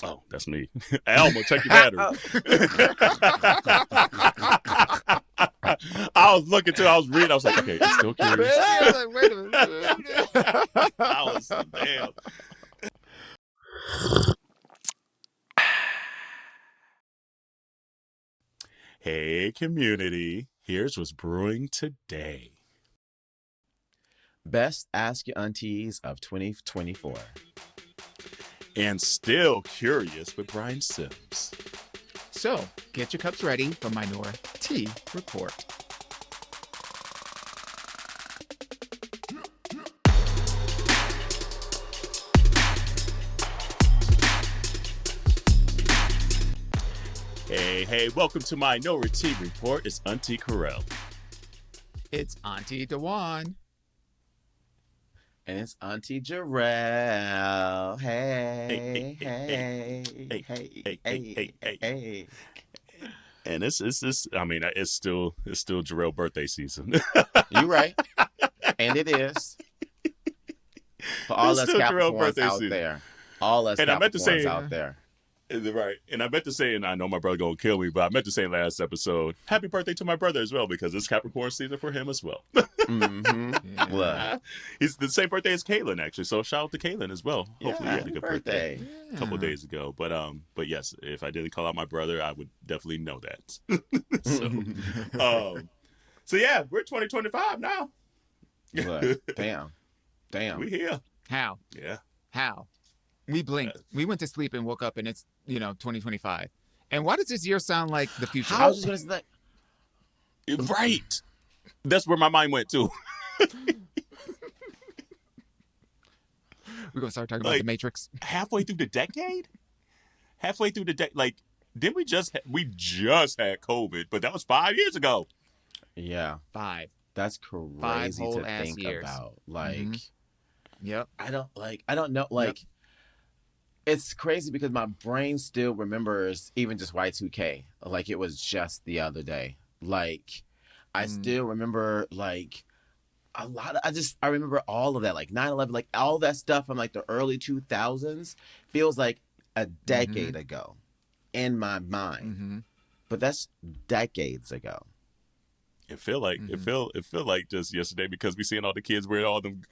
Oh, that's me. Alma, check your battery. I was looking too. I was reading. I was like, okay, it's still curious. I was like, wait a minute. I was damn. Hey, community. Here's what's brewing today. Best Ask Your Aunteas of 2024. And still curious with Brian Sims. So, get your cups ready for Minority Report. Hey, welcome to Minority Report. It's Auntie Jerrell. It's Auntie Dawon. And it's Auntie Jerrell. Hey. And it's I mean, it's still Jerrell birthday season. You right. And it is. For all It's us still Jerrell Capricorns birthday out season. there. All us And I meant to say- Capricorns out there. Right. And I meant to say, and I know my brother gonna kill me, but I meant to say last episode, happy birthday to my brother as well, because it's Capricorn season for him as well. Mm-hmm. Yeah. Look. He's the same birthday as Kaylin, actually. So shout out to Kaylin as well. Hopefully he had a Happy good birthday birthday. a couple of days ago. But yes, if I didn't call out my brother, I would definitely know that. So yeah, we're 2025 now. Look. Damn. We here. How? Yeah. How? We blinked. We went to sleep and woke up and it's, 2025. And why does this year sound like the future? I was just going to say, Right. That's where my mind went to. We're going to start talking about Like- the Matrix. Halfway through the decade? Like, didn't we just had COVID, but that was 5 years ago. yeah, 5. that's crazy whole to ass think years. about. Like, Mhm. Yep. I don't know. Like, it's crazy because my brain still remembers even just Y2K. Like, it was just the other day. Like, I still remember, like, a lot of, I remember all of that, like 9/11, like all that stuff from like the early 2000s feels like a decade ago in my mind. Mm-hmm. But that's decades ago. It feel like just yesterday because we seeing all the kids wearing all them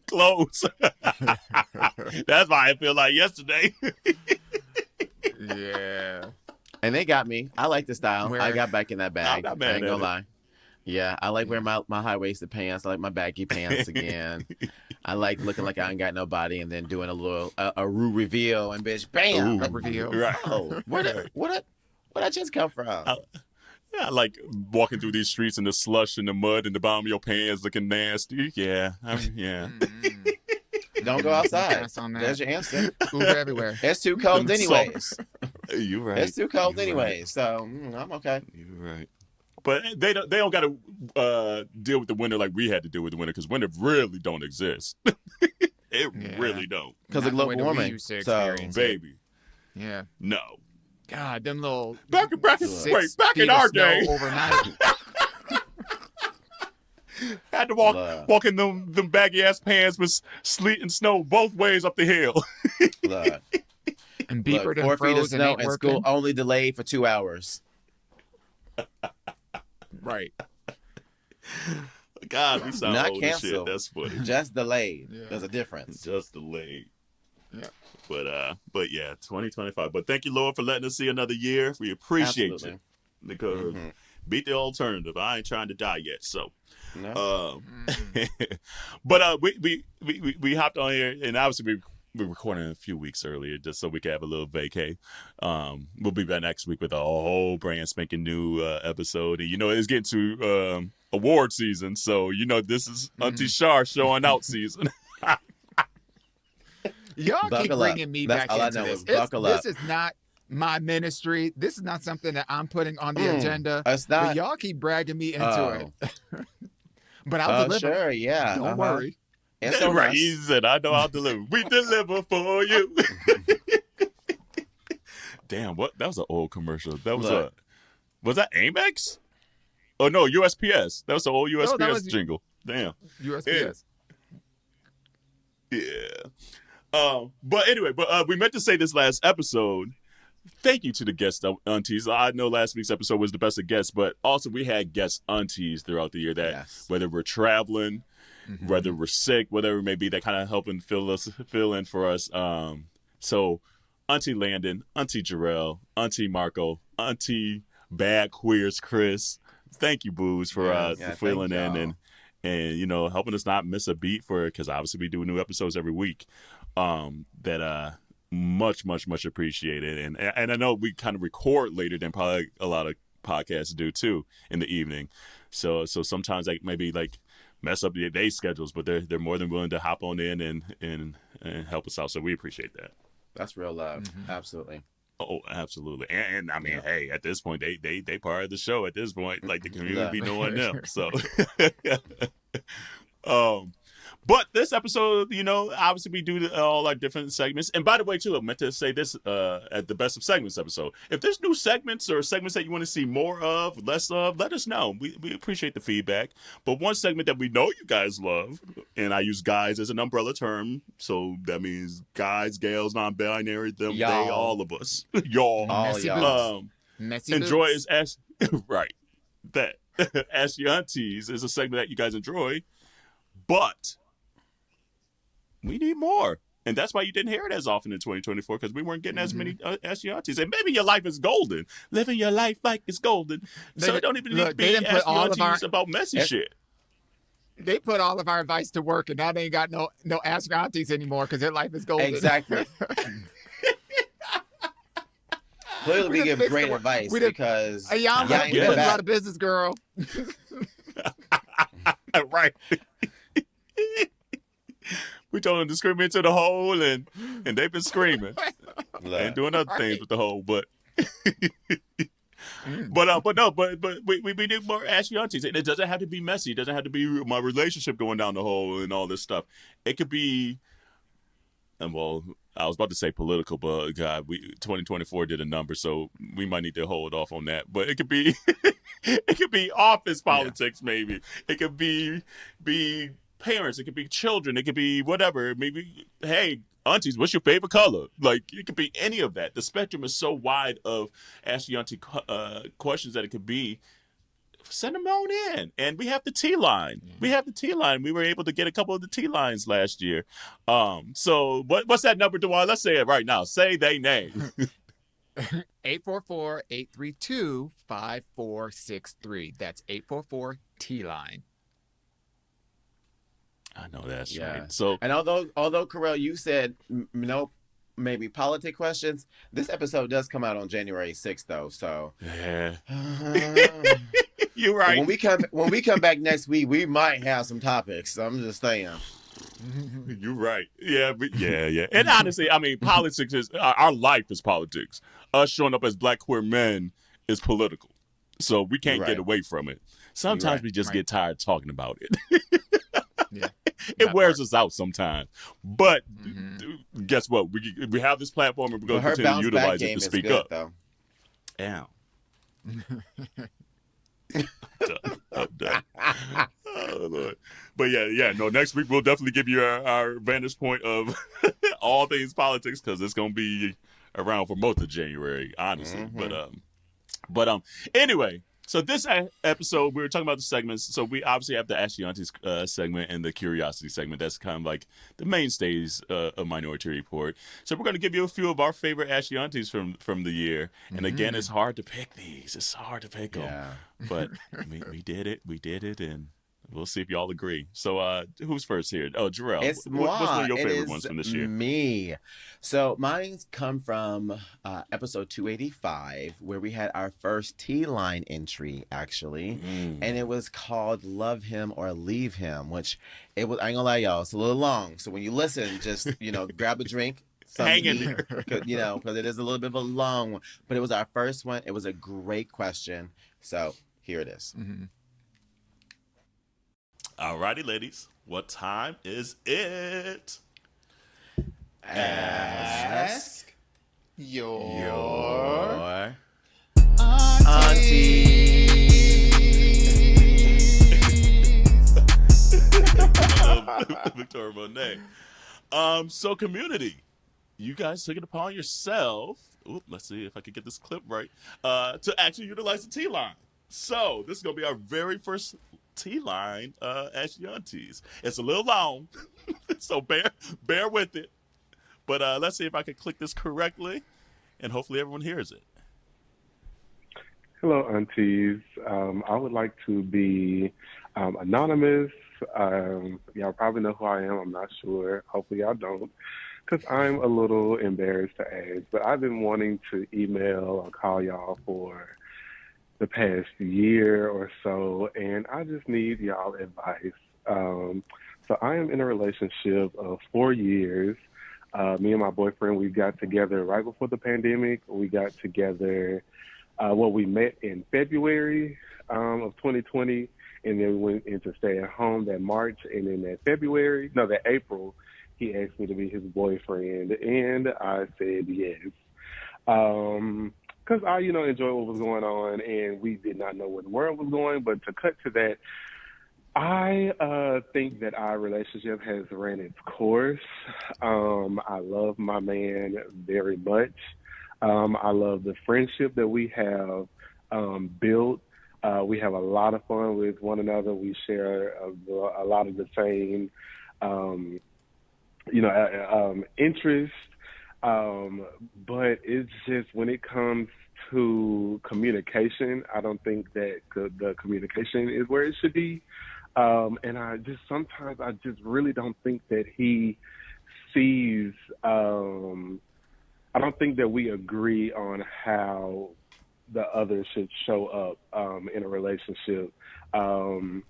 clothes. That's why it feel like yesterday. Yeah. And they got me. I like the style. I got back in that bag. I'm not mad I ain't at gonna it. lie. Yeah, I like wearing my high-waisted pants. I like my baggy pants again. I like looking like I ain't got nobody and then doing a little a Rue reveal and bitch, bam. Ooh, reveal. Right. Oh, where'd I just come from? Yeah, I like walking through these streets in the slush and the mud and the bottom of your pants looking nasty. Yeah. Yeah. Don't go outside. Pass on that. There's your answer. Uber everywhere. It's too cold Them anyways. You right. It's too cold You right. anyways. So I'm okay. You're right. But they don't got to deal with the winter like we had to deal with the winter because winter really don't exist. It really don't, Because Not of the way global that we warming. used to So experience it. baby. Yeah. No. God, them little Back in 6 back feet in of our snow day, overnight. had to Look. walk in them baggy ass pants with sleet and snow both ways up the hill. look, And beeper look, done 4 feet of froze and snow ain't and working. school only delayed for 2 hours. Right. God, we sound Not old as shit. canceled. That's funny. Just delayed. Yeah. There's a difference. Just delayed. Yeah. But yeah, 2025. But thank you, Lord, for letting us see another year. We appreciate Absolutely. you because Mhm. beat the alternative. I ain't trying to die yet, so. No. But we hopped on here, and obviously we're recording a few weeks earlier just so we can have a little vacay. We'll be back next week with a whole brand spanking new episode, and it's getting to award season, so this is Auntie Shar showing out season. Y'all keep Buckle up. bringing me That's back all I into know this. is buckle This up. is not my ministry. This is not something that I'm putting on the agenda. It's But not. y'all keep bragging me into Oh. it. But I'll deliver. Sure, yeah. Don't worry. It's on Right, us. he said, "I know I'll deliver. We deliver for you." Damn, what? That was an old commercial. That was Look. was that Amex? Oh no, USPS. That was the old USPS was- jingle. Damn. USPS. Yeah. But anyway, we meant to say this last episode. Thank you to the guest aunties. I know last week's episode was the best of guests, but also we had guest aunties throughout the year that whether we're traveling, whether we're sick, whatever it may be, that kind of helping fill in for us. So Auntie Landon, Auntie Jerrell, Auntie Marco, Auntie Bad Queers Chris. Thank you, Booze, for filling in and you know helping us not miss a beat for it, because obviously we do new episodes every week. Much appreciated, and I know we kind of record later than probably a lot of podcasts do too in the evening, so sometimes like maybe like mess up their day schedules, but they're more than willing to hop on in and help us out, so we appreciate that. That's real love. Absolutely. Oh, absolutely. And I mean, hey, at this point they part of the show at this point, like the community be knowing them, so but this episode, you know, obviously we do all our different segments. And by the way, too, I meant to say this at the Best of Segments episode. If there's new segments or segments that you want to see more of, less of, let us know. We appreciate the feedback. But one segment that we know you guys love, and I use guys as an umbrella term, so that means guys, gals, non-binary, them, y'all. they, all of us. Y'all. Messy y'all. boots. Messy Enjoy boots. is right. That Ask Your Aunties is a segment that you guys enjoy, but we need more. And that's why you didn't hear it as often in 2024, because we weren't getting as many Ask Your Aunties. And maybe your life is golden. Living your life like it's golden. So it don't even need to be Ask Your Aunties about messy shit. They put all of our advice to work, and now they ain't got no Ask Your Aunties anymore because their life is golden. Exactly. Clearly, we give great advice because Ayana, y'all ain't we been put you back. out of business, girl. Right. We told them to scream into the hole, and they've been screaming and doing other things with the hole, but but we need more Ask Your Aunties, and it doesn't have to be messy. It doesn't have to be my relationship going down the hole and all this stuff. It could be, and well, I was about to say political, but God, 2024 did a number, so we might need to hold off on that. But it could be, it could be office politics, maybe. It could be parents, it could be children, it could be whatever. Maybe, hey, aunties, what's your favorite color? Like, it could be any of that. The spectrum is so wide of Ask Your Auntie questions that it could be. Send them on in. And we have the T line. We have the T line. We were able to get a couple of the T lines last year. So what's that number, Dawon? Let's say it right now. Say they name. 844-832-5463. That's 844-T-line. I know that's Yeah. right. So, And although Carell, you said no, maybe politic questions, this episode does come out on January 6th, though. So yeah. You're right. when we come back next week, we might have some topics. I'm just saying. You're right. Yeah, yeah. And honestly, I mean, politics is our life is politics. Us showing up as Black queer men is political, so we can't get away from it. Sometimes we just get tired talking about it. Yeah, it wears us out sometimes. But guess what? We have this platform, and we're going to continue to utilize it to speak good, up. Though. Yeah. I'm done. Oh, Lord. But yeah. No, next week we'll definitely give you our vantage point of all things politics, because it's going to be around for most of January, honestly. But anyway, so this episode we were talking about the segments. So we obviously have the Ask Your Aunties segment and the Curiosity segment. That's kind of like the mainstays of Minority Report. So we're going to give you a few of our favorite Ask Your Aunties from the year. And again, it's hard to pick these. It's hard to pick them. But we did it. We did it, and we'll see if y'all agree. So who's first here? Oh, Jerrell. It's what's one of your It favorite is ones from this year? Me. So mine's come from episode 285, where we had our first T-line entry, actually. And it was called Love Him or Leave Him, which I ain't gonna lie, y'all, it's a little long. So when you listen, just, grab a drink. Hang in there. Because it is a little bit of a long one. But it was our first one. It was a great question. So here it is. Alrighty, ladies. What time is it? Ask your auntie. Victoria Monet. So community, you guys took it upon yourself. Oop, let's see if I can get this clip right. To actually utilize the T line. So this is gonna be our very first T line as Aunteas. It's a little long, so bear with it. But let's see if I can click this correctly, and hopefully everyone hears it. Hello, Aunteas. I would like to be anonymous. Y'all probably know who I am. I'm not sure. Hopefully y'all don't, because I'm a little embarrassed to ask. But I've been wanting to email or call y'all for the past year or so, and I just need y'all advice. So I am in a relationship of 4 years. Me and my boyfriend, we got together right before the pandemic. We got together, we met in February of 2020, and then we went into stay at home that March, and then that April, he asked me to be his boyfriend, and I said yes. Because I, enjoyed what was going on, and we did not know where the world was going. But to cut to that, I think that our relationship has ran its course. I love my man very much. I love the friendship that we have built. We have a lot of fun with one another. We share a lot of the same, interests. But it's just when it comes to communication, I don't think that the communication is where it should be. And sometimes I just really don't think that he sees, I don't think that we agree on how the other should show up in a relationship. I'm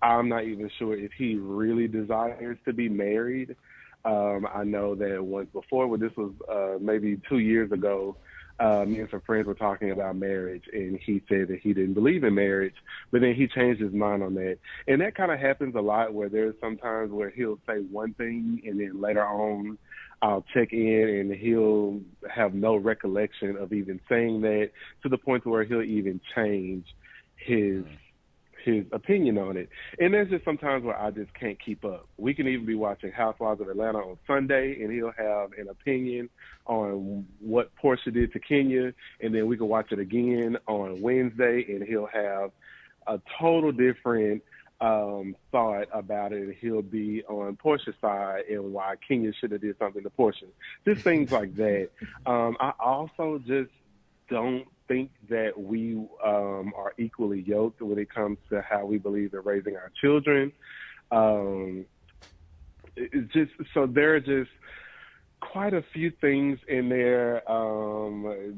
not even sure if he really desires to be married. I know that once before, when this was maybe 2 years ago, me and some friends were talking about marriage, and he said that he didn't believe in marriage, but then he changed his mind on that. And that kind of happens a lot, where there's sometimes where he'll say one thing, and then later on I'll check in, and he'll have no recollection of even saying that, to the point where he'll even change his opinion on it. And there's just sometimes where I just can't keep up. We can even be watching Housewives of Atlanta on Sunday, and he'll have an opinion on what Portia did to Kenya, and then we can watch it again on Wednesday, and he'll have a total different thought about it, and he'll be on Portia's side and why Kenya should have did something to Portia. Just things like that. I also just don't think that we are equally yoked when it comes to how we believe in raising our children. It's just, so there are just quite a few things in there.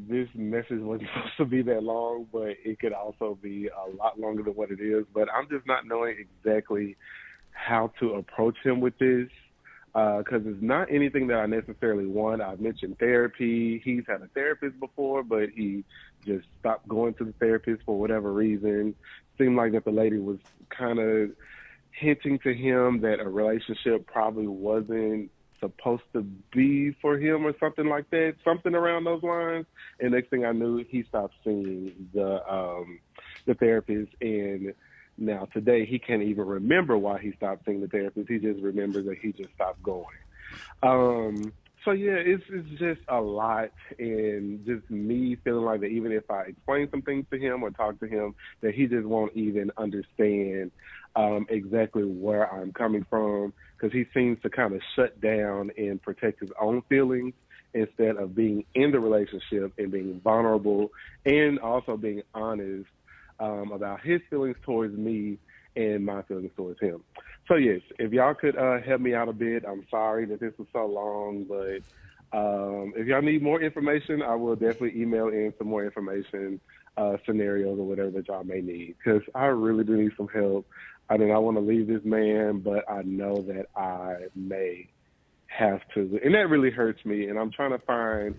This message wasn't supposed to be that long, but it could also be a lot longer than what it is. But I'm just not knowing exactly how to approach him with this. Because it's not anything that I necessarily want. I've mentioned therapy. He's had a therapist before, but he just stopped going to the therapist for whatever reason. Seemed like that the lady was kind of hinting to him that a relationship probably wasn't supposed to be for him or something like that, something around those lines. And next thing I knew, he stopped seeing the therapist, and now today he can't even remember why he stopped seeing the therapist. He just remembers that he just stopped going. So yeah, it's just a lot, and just me feeling like that even if I explain some things to him or talk to him, that he just won't even understand exactly where I'm coming from, because he seems to kind of shut down and protect his own feelings instead of being in the relationship and being vulnerable and also being honest about his feelings towards me and my feelings towards him. So yes, if y'all could help me out a bit. I'm sorry that this was so long, but if y'all need more information, I will definitely email in some more information, scenarios or whatever that y'all may need, because I really do need some help. I do not want to leave this man, but I know that I may have to, and that really hurts me, and I'm trying to find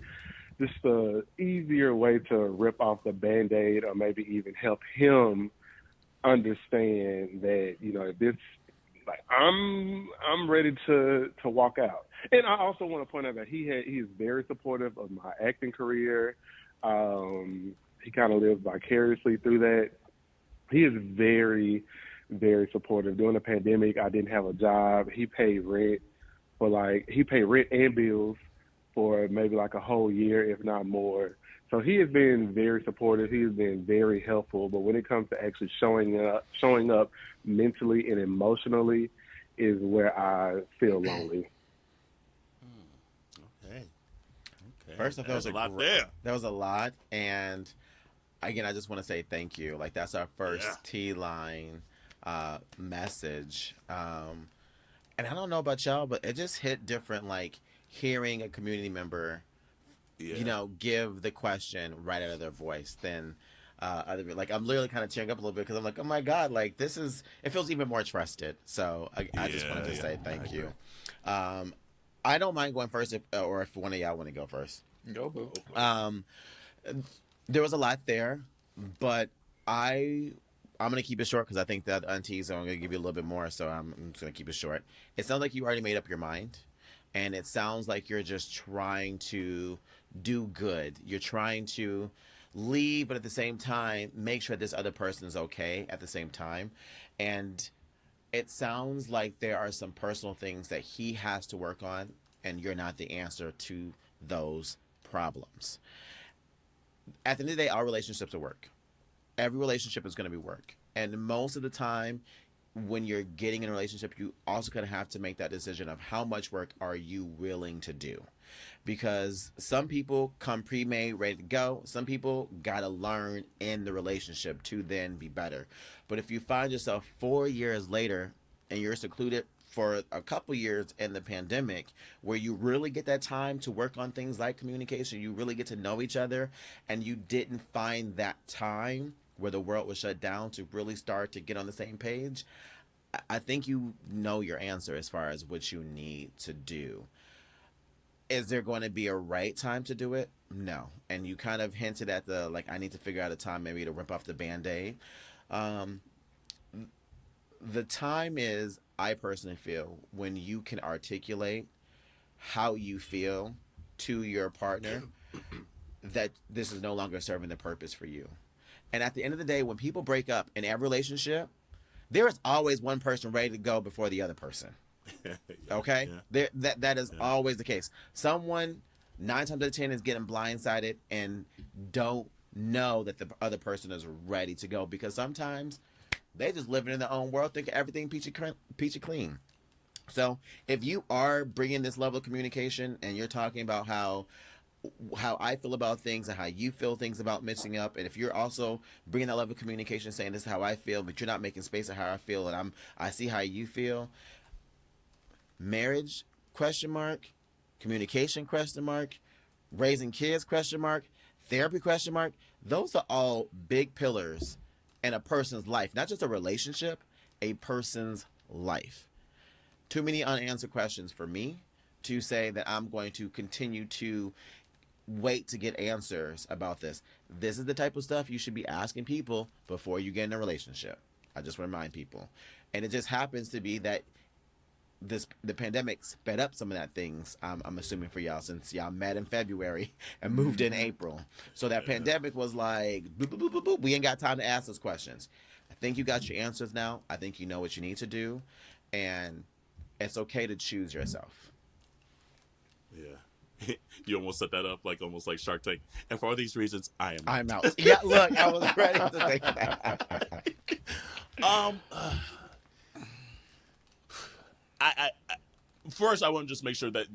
just an easier way to rip off the Band-Aid, or maybe even help him understand that, if this, like, I'm ready to walk out. And I also want to point out that he is very supportive of my acting career. He kind of lives vicariously through that. He is very, very supportive. During the pandemic, I didn't have a job. He paid rent for like he paid rent and bills for maybe like a whole year, if not more. So he has been very supportive. He has been very helpful. But when it comes to actually showing up mentally and emotionally, is where I feel lonely. Okay. First off, There's a lot there. That was a lot, and again, I just want to say thank you. Like that's our first T line message, and I don't know about y'all, but it just hit different. Like hearing a community member, give the question right out of their voice than other people. Like I'm literally kind of tearing up a little bit because I'm like, oh my god, like this is. It feels even more trusted. So I just wanted to say thank you. I don't mind going first, if one of y'all want to go first. Go, boo. There was a lot there, but I'm gonna keep it short because I think that aunties are gonna give you a little bit more, so I'm just gonna keep it short. It sounds like you already made up your mind, and it sounds like you're just trying to do good. You're trying to leave, but at the same time, make sure this other person is okay at the same time, and it sounds like there are some personal things that he has to work on, and you're not the answer to those problems. At the end of the day, our relationships are work. Every relationship is going to be work. And most of the time, when you're getting in a relationship, you also going to have to make that decision of how much work are you willing to do. Because some people come pre-made, ready to go. Some people got to learn in the relationship to then be better. But if you find yourself 4 years later and you're secluded for a couple years in the pandemic, where you really get that time to work on things like communication, you really get to know each other, and you didn't find that time where the world was shut down to really start to get on the same page, I think you know your answer as far as what you need to do. Is there going to be a right time to do it? No. And you kind of hinted at I need to figure out a time maybe to rip off the Band-Aid. The time is, I personally feel, when you can articulate how you feel to your partner, that this is no longer serving the purpose for you. And at the end of the day, when people break up in every relationship, there is always one person ready to go before the other person. Okay? That is always the case. Someone, 9 times out of 10, is getting blindsided and don't know that the other person is ready to go, because sometimes they just living in their own world, thinking everything peachy clean. So if you are bringing this level of communication and you're talking about how I feel about things and how you feel things about mixing up, and if you're also bringing that level of communication, saying this is how I feel, but you're not making space of how I feel, and I see how you feel. Marriage ? Communication ? Raising kids ? Therapy ? Those are all big pillars in a person's life, not just a relationship, a person's life. Too many unanswered questions for me to say that I'm going to continue to wait to get answers about this. This is the type of stuff you should be asking people before you get in a relationship. I just want to remind people. And it just happens to be that the pandemic sped up some of that things, I'm assuming, for y'all, since y'all met in February and moved in April. So that pandemic was like, boop, boop, boop, boop, boop. We ain't got time to ask those questions. I think you got your answers now. I think you know what you need to do. And it's okay to choose yourself. Yeah. You almost set that up almost like Shark Tank. And for all these reasons, I'm out. Yeah, look, I was ready to think that. I first I want to just make sure that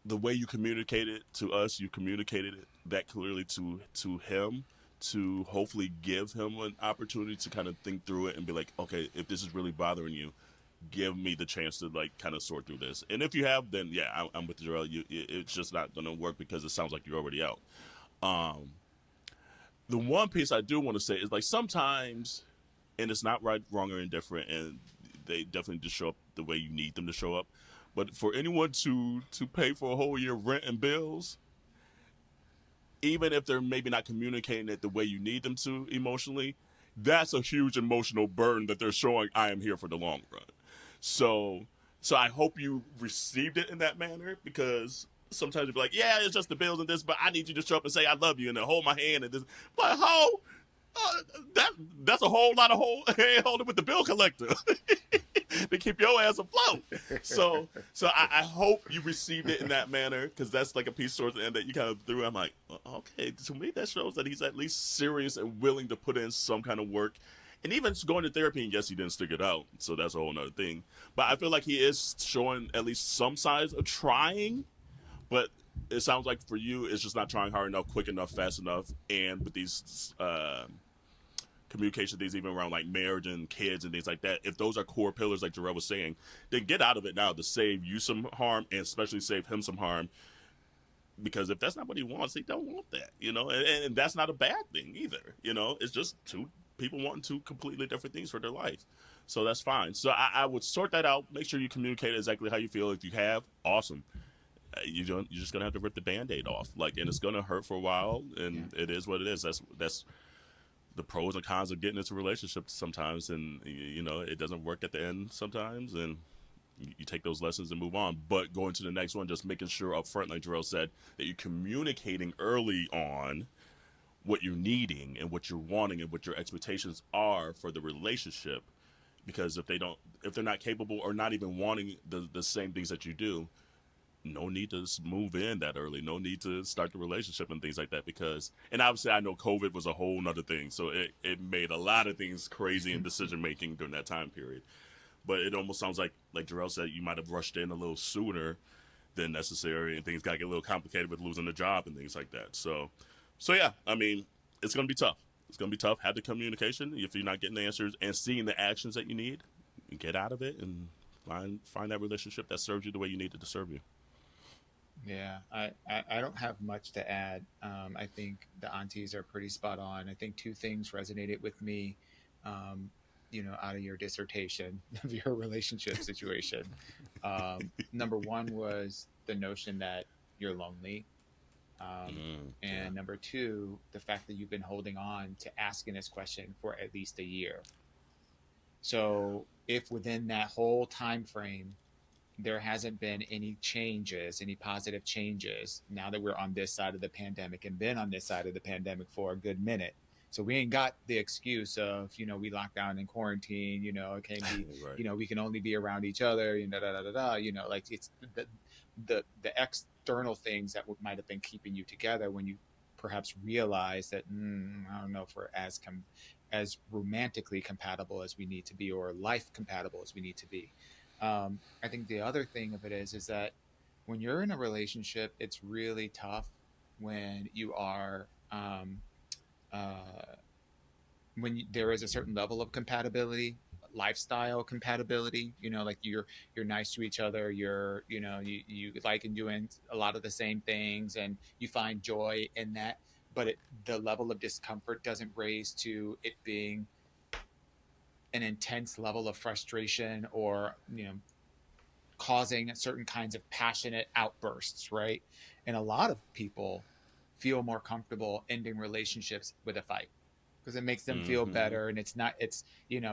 the way you communicated to us, you communicated it that clearly to him, to hopefully give him an opportunity to kind of think through it and be like, okay, if this is really bothering you, give me the chance to kind of sort through this. And if you have, then yeah, I'm with Jerrell. It's just not going to work because it sounds like you're already out. The one piece I do want to say is sometimes, and it's not right, wrong, or indifferent, and they definitely just show up the way you need them to show up. But for anyone to pay for a whole year of rent and bills, even if they're maybe not communicating it the way you need them to emotionally, that's a huge emotional burden that they're showing. I am here for the long run. So I hope you received it in that manner, because sometimes you'll be like, yeah, it's just the bills and this, but I need you to show up and say I love you and to hold my hand and this. But how? That's a whole lot of hand holding with the bill collector to keep your ass afloat. So I hope you received it in that manner, because that's like a piece towards the end that you kind of threw. I'm like, okay, to me that shows that he's at least serious and willing to put in some kind of work. And even going to therapy, and yes, he didn't stick it out, so that's a whole nother thing. But I feel like he is showing at least some signs of trying. But it sounds like for you, it's just not trying hard enough, quick enough, fast enough. And with these communication things, even around like marriage and kids and things like that, if those are core pillars, like Jerrell was saying, then get out of it now to save you some harm, and especially save him some harm. Because if that's not what he wants, he don't want that, and that's not a bad thing either. It's just two people wanting two completely different things for their life. So that's fine. So I would sort that out. Make sure you communicate exactly how you feel. If you have, awesome. You're just gonna have to rip the Band-Aid off, and it's gonna hurt for a while, and it is what it is. That's the pros and cons of getting into relationships sometimes, and it doesn't work at the end sometimes, and you take those lessons and move on. But going to the next one, just making sure up front, like Jerrell said, that you're communicating early on what you're needing and what you're wanting and what your expectations are for the relationship. Because if they're not capable or not even wanting the same things that you do, no need to move in that early. No need to start the relationship and things like that. And obviously I know COVID was a whole nother thing, so it made a lot of things crazy in decision making during that time period. But it almost sounds like Jerrell said, you might have rushed in a little sooner than necessary, and things got to get a little complicated with losing the job and things like that. So yeah, I mean, it's going to be tough. It's going to be tough. Have the communication. If you're not getting the answers and seeing the actions that you need, get out of it and find that relationship that serves you the way you need it to serve you. Yeah, I don't have much to add. I think the aunties are pretty spot on. I think two things resonated with me, out of your dissertation of your relationship situation. Number one was the notion that you're lonely. And number two, the fact that you've been holding on to asking this question for at least a year. So if within that whole time frame, there hasn't been any positive changes, now that we're on this side of the pandemic and been on this side of the pandemic for a good minute. So we ain't got the excuse of, we locked down in quarantine, it can't be, right. We can only be around each other, like it's the external things that might have been keeping you together when you perhaps realize that, I don't know if we're as romantically compatible as we need to be, or life compatible as we need to be. I think the other thing of it is that when you're in a relationship, it's really tough when you are, there is a certain level of compatibility, lifestyle compatibility, like you're nice to each other, you like and doing a lot of the same things, and you find joy in that, but the level of discomfort doesn't raise to it being an intense level of frustration or causing certain kinds of passionate outbursts, right? And a lot of people feel more comfortable ending relationships with a fight because it makes them feel better, and it's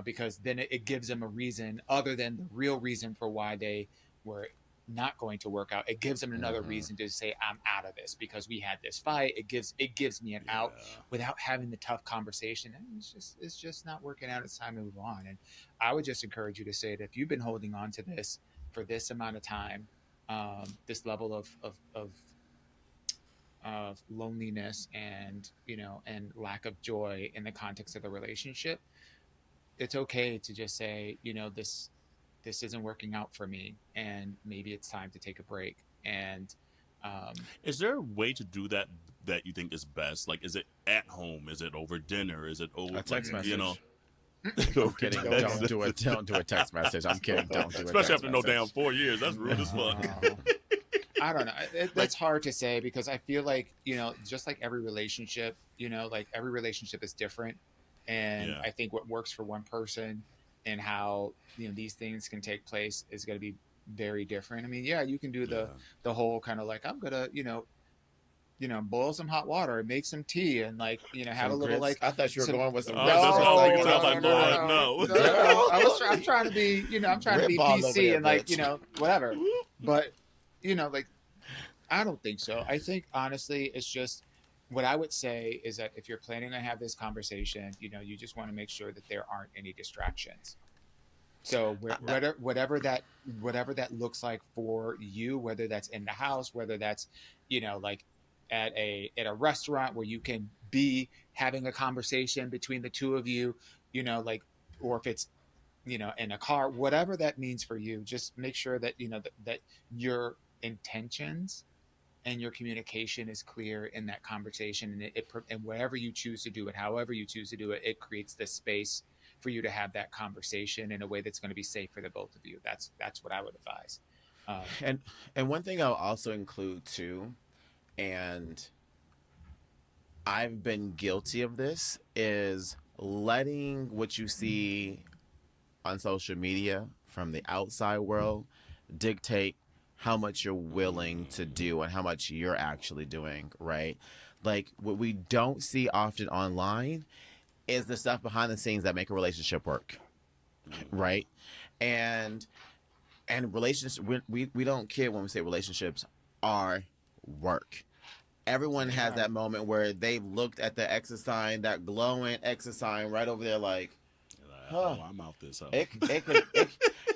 because then it gives them a reason other than the real reason for why they were not going to work out. It gives them another reason to say, I'm out of this because we had this fight. It gives me an out without having the tough conversation. And it's just not working out. It's time to move on. And I would just encourage you to say that if you've been holding on to this for this amount of time, this level of loneliness and and lack of joy in the context of the relationship, it's okay to just say, this isn't working out for me, and maybe it's time to take a break. And is there a way to do that you think is best? Like, is it at home? Is it over dinner? Is it over a text message? I'm kidding. Don't do it. Don't do a text message. I'm kidding. Don't do it. Especially after no damn 4 years. That's rude as fuck. I don't know. That's hard to say because I feel like, just like every relationship, like every relationship is different. And I think what works for one person and how, these things can take place is going to be very different. I mean, you can do the whole kind of like, I'm going to, boil some hot water and make some tea and have some a little grits. Like, I thought you were going with some grits. No. I'm trying to be, I'm trying to be PC and whatever. But, I don't think so. I think honestly, it's just what I would say is that if you're planning to have this conversation, you just want to make sure that there aren't any distractions. So whatever that looks like for you, whether that's in the house, whether that's, like at a restaurant where you can be having a conversation between the two of you, like, or if it's, in a car, whatever that means for you, just make sure that, that your intentions and your communication is clear in that conversation, and and wherever you choose to do it, however you choose to do it, it creates this space for you to have that conversation in a way that's going to be safe for the both of you. That's what I would advise. And one thing I'll also include too, and I've been guilty of this, is letting what you see on social media from the outside world dictate how much you're willing to do and how much you're actually doing, right? Like, what we don't see often online is the stuff behind the scenes that make a relationship work, right? And relationships, we don't kid when we say relationships are work. Everyone has that moment where they've looked at the exit sign, that glowing exit sign right over there, like, oh, I'm out this.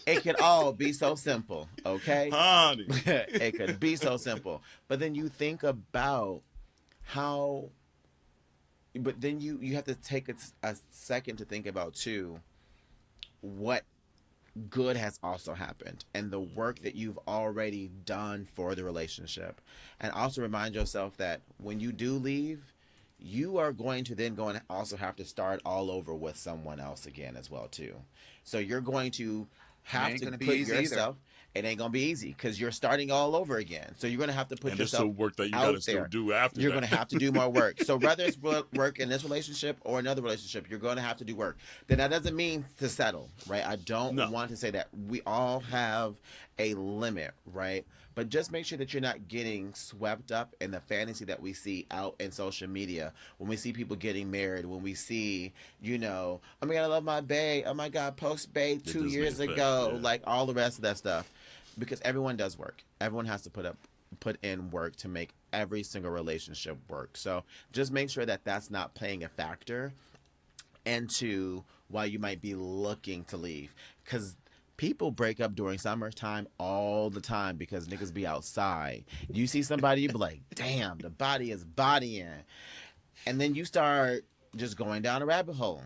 It could all be so simple, okay? Honey. It could be so simple. But then you think about how, but then you have to take a second to think about too, what good has also happened and the work that you've already done for the relationship. And also remind yourself that when you do leave, you are going to then go and also have to start all over with someone else again as well too. So you're going to have to put yourself. It ain't gonna be easy because you're starting all over again. So you're gonna have to put and yourself there's still work that you out gotta there. still do after. You're gonna have to do more work. So whether it's work in this relationship or another relationship, you're gonna have to do work. Then that doesn't mean to settle, right? I don't want to say that. We all have a limit, right? But just make sure that you're not getting swept up in the fantasy that we see out in social media. When we see people getting married, when we see, oh my God, I love my bae. Oh my God, post bae 2 years ago. Yeah. Like all the rest of that stuff. Because everyone does work. Everyone has to put in work to make every single relationship work. So just make sure that that's not playing a factor into why you might be looking to leave. Because people break up during summertime all the time because niggas be outside. You see somebody, you be like, damn, the body is bodying. And then you start just going down a rabbit hole.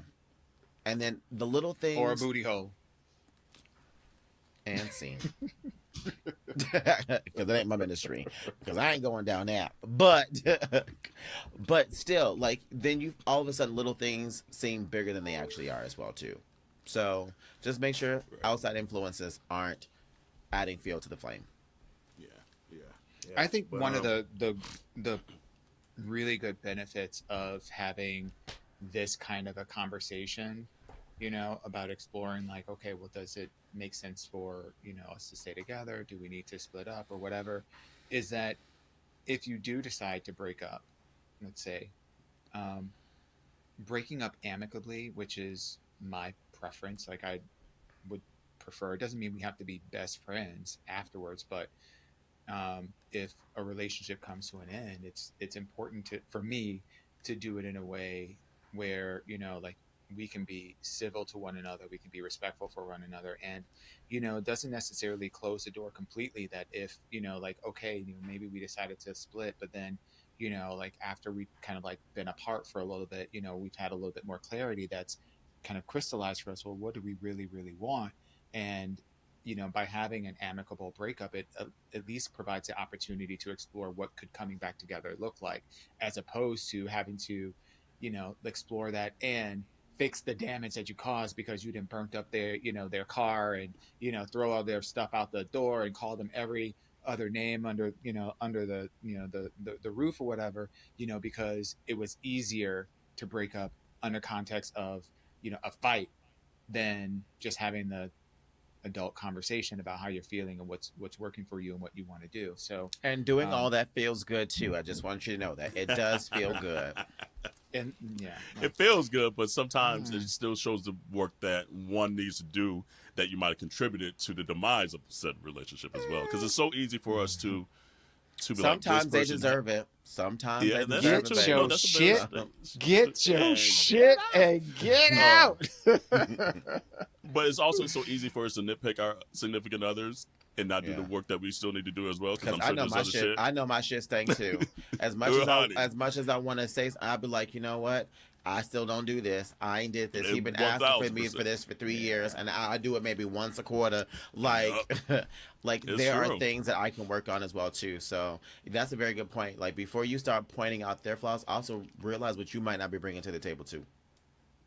And then the little things. Or a booty hole. And scene. Because it ain't my ministry. Because I ain't going down that. But still, like, then you all of a sudden little things seem bigger than they actually are as well too. So just make sure outside influences aren't adding fuel to the flame. Yeah. I think one of the really good benefits of having this kind of a conversation, about exploring, like, okay, well, does it make sense for us to stay together? Do we need to split up or whatever? Is that if you do decide to break up, let's say, breaking up amicably, which is my preference, like I would prefer. It doesn't mean we have to be best friends afterwards, but if a relationship comes to an end, it's important for me to do it in a way where like we can be civil to one another, we can be respectful for one another, and it doesn't necessarily close the door completely. That if like, okay, maybe we decided to split, but then like after we've kind of like been apart for a little bit, we've had a little bit more clarity that's kind of crystallized for us. Well, what do we really want? And by having an amicable breakup, it at least provides the opportunity to explore what could coming back together look like, as opposed to having to explore that and fix the damage that you caused because you didn't burnt up their car and throw all their stuff out the door and call them every other name under the the roof or whatever, because it was easier to break up under context of a fight than just having the adult conversation about how you're feeling and what's working for you and what you want to do. So, and doing all that feels good too. I just want you to know that it does feel good. And it feels good, but sometimes it still shows the work that one needs to do that you might have contributed to the demise of said relationship as well. Because it's so easy for us to be sometimes like, they deserve it. sometimes Yeah, they that's deserve true. it, your That's a shit. better Get your and shit and get out. But it's also so easy for us to nitpick our significant others and not do the Yeah. work that we still need to do as well. Because Because I'm sure I know there's my other shit. I know my shit stank too. As much Ooh, as honey. I want to say, I'll be like, you know what? I still don't do this. I ain't did this. He been asking for me for 1000%. this for 3 years, and I do it maybe once a quarter. Like, like It's there are true. things that I can work on as well too. So that's a very good point. Like before you start pointing out their flaws, also realize what you might not be bringing to the table too.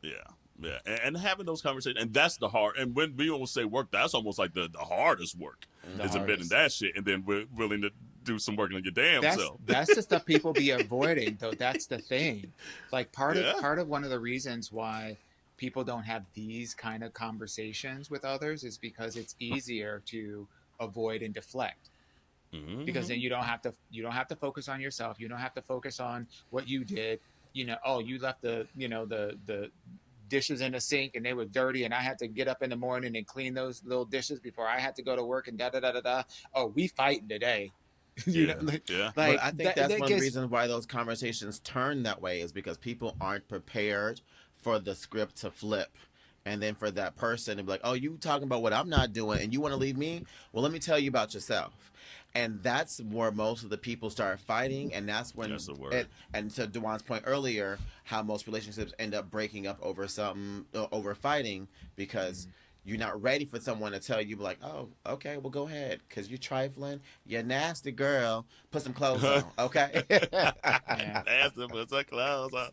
Yeah. Yeah, and having those conversations, and that's the hard. And when we almost say work, that's almost like the hardest work is admitting that shit, and then we're willing to do some work on your damn self. That's the stuff people be avoiding, though. That's the thing. Like part Yeah. of one of the reasons why people don't have these kind of conversations with others is because it's easier to avoid and deflect. Because then you don't have to focus on yourself. You don't have to focus on what you did. You know, oh, you left the dishes in the sink and they were dirty and I had to get up in the morning and clean those little dishes before I had to go to work and da da da da da. Oh, we fighting today. You know, Yeah. But I think that's one of the gets- reasons why those conversations turn that way is because people aren't prepared for the script to flip. And then for that person to be like, oh, you talking about what I'm not doing and you want to leave me? Well, let me tell you about yourself. And that's where most of the people start fighting. And that's when, That's the word. and to Dawon's point earlier, how most relationships end up breaking up over over fighting because you're not ready for someone to tell you, like, oh, okay, well, go ahead. Because you're trifling. You're nasty, girl. Put some clothes on, okay? Ask them put some clothes on.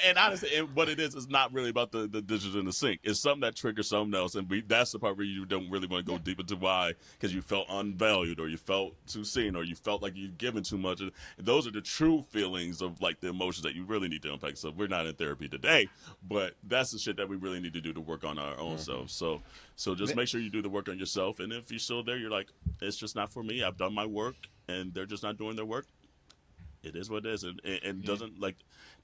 And honestly, what it is not really about the dishes in the sink. It's something that triggers something else, and that's the part where you don't really want to go deep into why, because you felt unvalued, or you felt too seen, or you felt like you've given too much. And those are the true feelings of like the emotions that you really need to unpack. So we're not in therapy today, but that's the shit that we really need to do to work on our own selves. So just make sure you do the work on yourself, and if you're still there, you're like, it's just not for me. I've done my work, and they're just not doing their work. It is what it is, and doesn't like,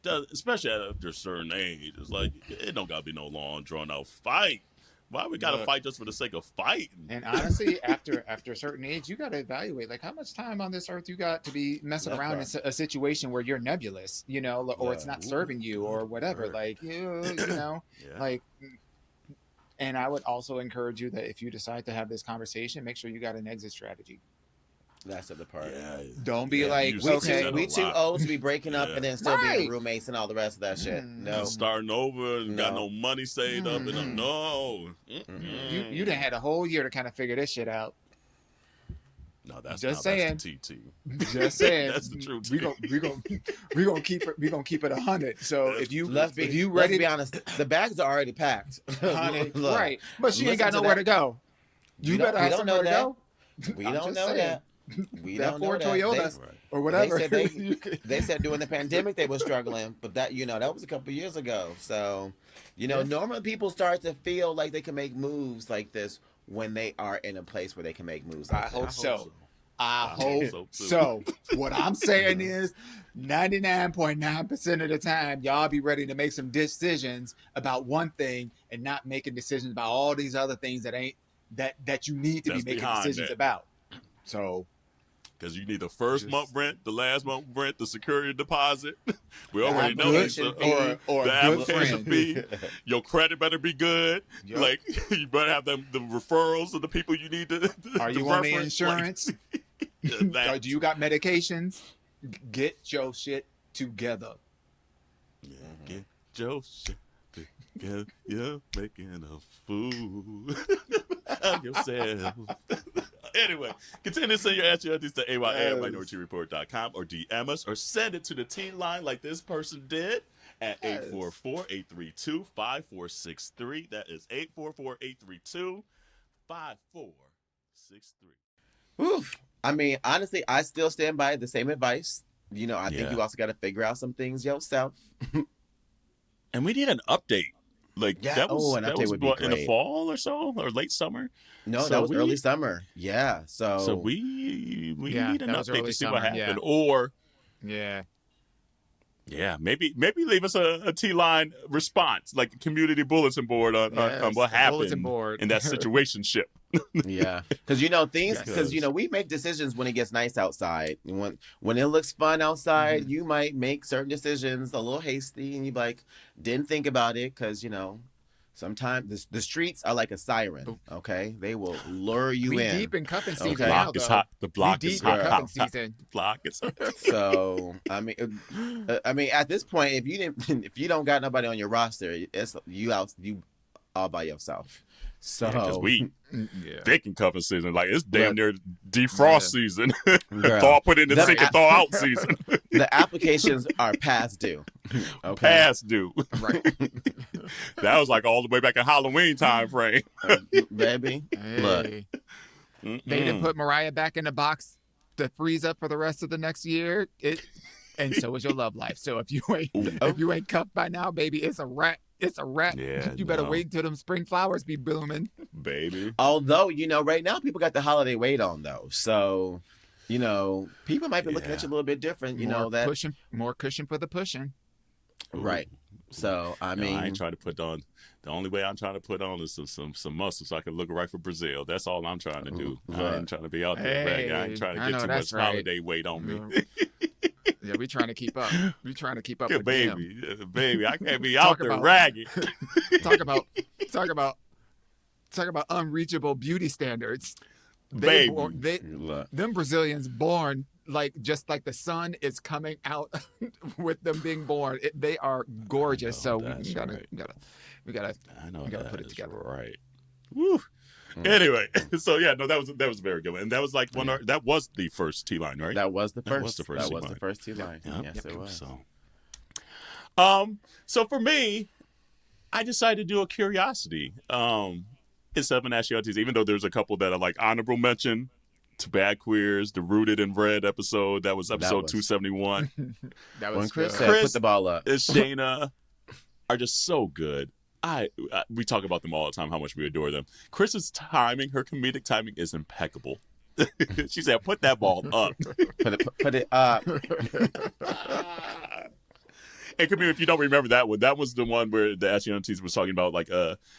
especially after a certain age. It's like it don't gotta be no long drawn out fight. Why we gotta fight just for the sake of fighting? And honestly, after a certain age, you got to evaluate like how much time on this earth you got to be messing around in a situation where you're nebulous, you know, or it's not serving you or whatever. Like you know, like. And I would also encourage you that if you decide to have this conversation, make sure you got an exit strategy. That's the part. Don't be like, okay, we too old to be breaking up and then still being roommates and all the rest of that shit. No, starting over and got no money saved up, and no. You done had a whole year to kind of figure this shit out. No, that's just not, saying. That's the TT. Just saying. That's the truth. We gonna keep it 100. So if you ready, let's be honest, the bags are already packed. 100, Look, right? But she ain't got listen to nowhere that. to go. You better have somewhere to go. We I'm don't just know saying. that. We That don't know Ford that. Toyota or whatever. They said during the pandemic they were struggling, but that that was a couple years ago. So, normally people start to feel like they can make moves like this when they are in a place where they can make moves. Like I hope so. I hope hope so, so. What I'm saying is 99.9% of the time, y'all be ready to make some decisions about one thing and not making decisions about all these other things that ain't that you need to That's be making behind decisions that. about. So Because you need the first month rent, the last month rent, the security deposit. We And already a know good- this. or The a good application friend. fee. Your credit better be good. Yep. Like you better have the referrals of the people you need to. Are to you on the reference. insurance? Like, Do you got medications? Get your shit together. Get your shit together. You're making a fool of yourself. Anyway, continue to send your answer to AYA@minorityReport.com or DM us or send it to the teen line like this person did at 844-832-5463. That is 844-832-5463. Oof. I mean, honestly, I still stand by the same advice. I think you also got to figure out some things yourself. And we need an update. Like that was, an that update was would be what, in the great. fall or so, or late summer. No, So that was we- early summer. Yeah. So we Yeah, need an that was update early to see summer, what happened, yeah. or Yeah. Yeah, maybe leave us a T-line response, like a community bulletin board on Yes, what a bulletin happened board. in that situationship. Yeah, because you know things. Yes. Because you know we make decisions when it gets nice outside. When it looks fun outside, you might make certain decisions a little hasty, and you like didn't think about it because you know sometimes the streets are like a siren. Okay, they will lure you We in. deep in cuffing season Okay. The now, block is though. hot. The block we is deep in hot. cuffing hot. season. The block is hot. So I mean, at this point, if you don't got nobody on your roster, it's you all by yourself. So Because we Yeah. thick in cuffing season, like it's damn Look, near defrost season. Girl, Thaw put in the them sink and a- thaw out season. the applications are past due. Okay, Past due. Right. That was like all the way back in Halloween time frame. baby. Look, Hey. They didn't put Mariah back in the box to freeze up for the rest of the next year. And so is your love life. So if you ain't cuffed by now, baby, it's a wrap. It's a wrap. Yeah, You better no. wait until them spring flowers be blooming. baby. although you know, right now people got the holiday weight on though, so you know people might be looking at you a little bit different. You know that pushing, more cushion for the pushing. right? So I No, mean, I ain't trying to put on. The only way I'm trying to put on is some muscle so I can look right for Brazil. That's all I'm trying to do. I ain't trying to be out there bragging. I ain't trying to I get know too that's much right. holiday weight on me. Yeah, we trying to keep up. We trying to keep up Yeah, with them. baby, I can't be Talk out there about- ragging. Talk about unreachable beauty standards. Baby. look, Them Brazilians born like just like the sun is coming out with them being born. They are gorgeous. So that's we gotta, right. we gotta. I know You gotta that put it is together. right. Woo. Anyway, so yeah, no, that was a very good one, and that was like that was the first T line, right? that was the That first. was the first That was T-line. the first T-line. Yep. Yes, it was. So for me, I decided to do a curiosity. Instead of an Ask Your Aunties, even though there's a couple that are like honorable mention to Bad Queers, the Rooted in Red episode, that was episode 271. That When was Chris good. said, Chris- "Put the ball up," and Shayna are just so good. We talk about them all the time, how much we adore them. Chris's timing, her comedic timing is impeccable. She said, "Put that ball up." put it up. And Camille, if you don't remember that one, that was the one where the Ask Your Aunties was talking about like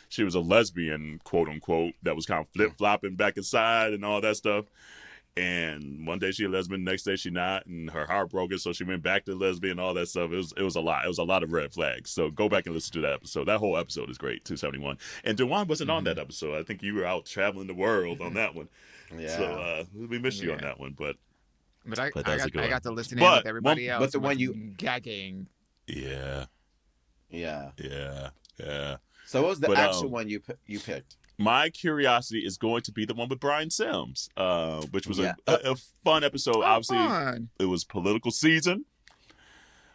she was a lesbian, quote unquote, that was kind of flip flopping back and side and all that stuff. And one day she a lesbian, the next day she not, and her heart broken, so she went back to lesbian, all that stuff. It was a lot. It was a lot of red flags. So go back and listen to that episode. That whole episode is great, 271. And Dawon wasn't on that episode. I think you were out traveling the world on that one. Yeah. So we miss you on that one, but But But that's a good I one. got to listen in But with everybody else. but the one with you- gagging. yeah. Yeah. Yeah. So what was the But, actual one you picked? My curiosity is going to be the one with Brian Sims, which was Yeah. a fun episode. Obviously, Fun. it was political season,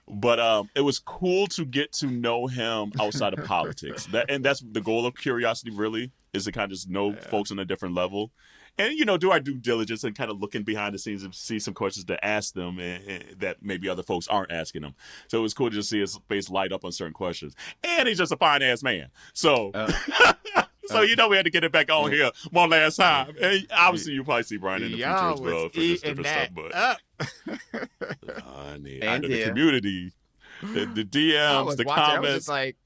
but it was cool to get to know him outside of politics. That's the goal of curiosity. Really, is to kind of just know folks on a different level, and do our due diligence and kind of looking behind the scenes and see some questions to ask them and that maybe other folks aren't asking them. So it was cool to just see his face light up on certain questions. And he's just a fine ass man, so. So we had to get it back on here one last time. And obviously, you probably see Brian in the future as well for this different stuff. But up. I know And the yeah. community, the I DMs, was the watching. I was comments, just like,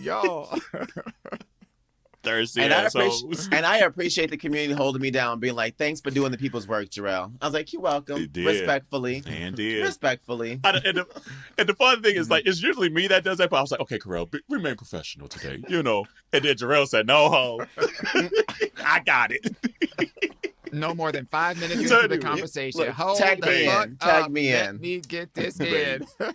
yo. Thursday. And Yeah, I appreciate the community holding me down, being like, "Thanks for doing the people's work, Jerrell." I was like, "You're welcome." It did. Respectfully. and did. Respectfully. And the fun thing is, like, it's usually me that does that, but I was like, okay, Carell, remain professional today, And then Jerrell said, no, ho. I got it. No more than 5 minutes So into the anyway, conversation. look, Hold tag the me fuck in. Tag up. me Let in. me get this Babe. in.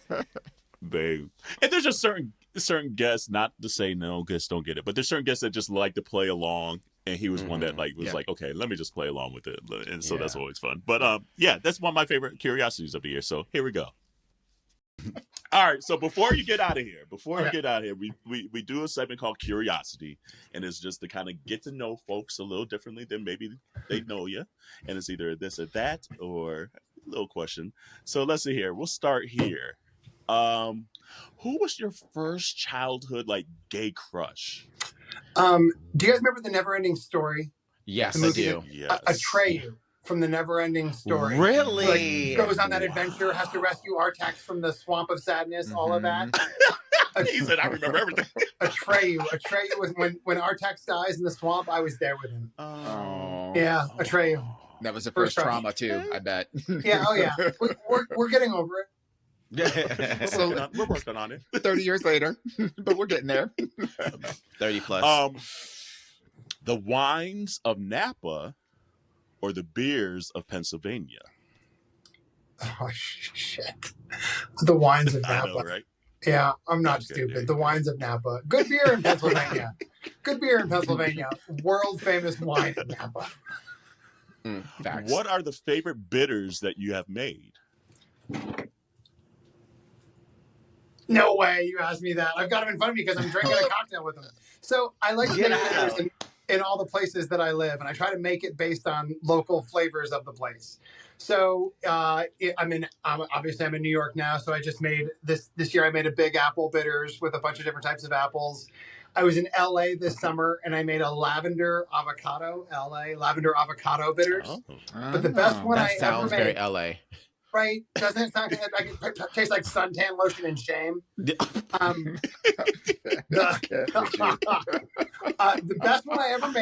Babe. And there's just certain guests, not to say no guests don't get it, but there's certain guests that just like to play along. And he was one that was Yeah. like, okay, let me just play along with it. And so Yeah. that's always fun. But that's one of my favorite curiosities of the year. So here we go. All right, so before you get out of here, we do a segment called Curiosity, and it's just to kind of get to know folks a little differently than maybe they know you, and it's either this or that or a little question. So let's see here. We'll start here. Who was your first childhood gay crush? Do you guys remember the Never Ending Story? Yes, The I movie do. Yes. Atreyu from the Never-Ending Story. Really? Like, goes on that adventure, has to rescue Artax from the Swamp of Sadness, all of that. He said, "I remember everything." Atreyu was when Artax dies in the swamp. I was there with him. Oh, Yeah, Atreyu. that was the First first crush. trauma too. I bet. Yeah. Oh yeah. We're getting over it. We're working on it. 30 years later, but we're getting there. 30 plus. The wines of Napa or the beers of Pennsylvania? Oh shit. The wines of Napa. I know, right? Yeah, I'm not Okay, stupid. The wines of Napa. Good beer in Pennsylvania. Good beer in Pennsylvania. World famous wine in Napa. Facts. What are the favorite bitters that you have made? No way you asked me that. I've got them in front of me because I'm drinking a cocktail with them. So I like to make bitters in all the places that I live, and I try to make it based on local flavors of the place. So I'm in New York now, so I just made this year. I made a big apple bitters with a bunch of different types of apples. I was in LA this summer, and I made a lavender avocado bitters. Oh. But the best one that I sounds ever very made, LA. Right? Doesn't it sound like it tastes like suntan lotion and shame? The best one I ever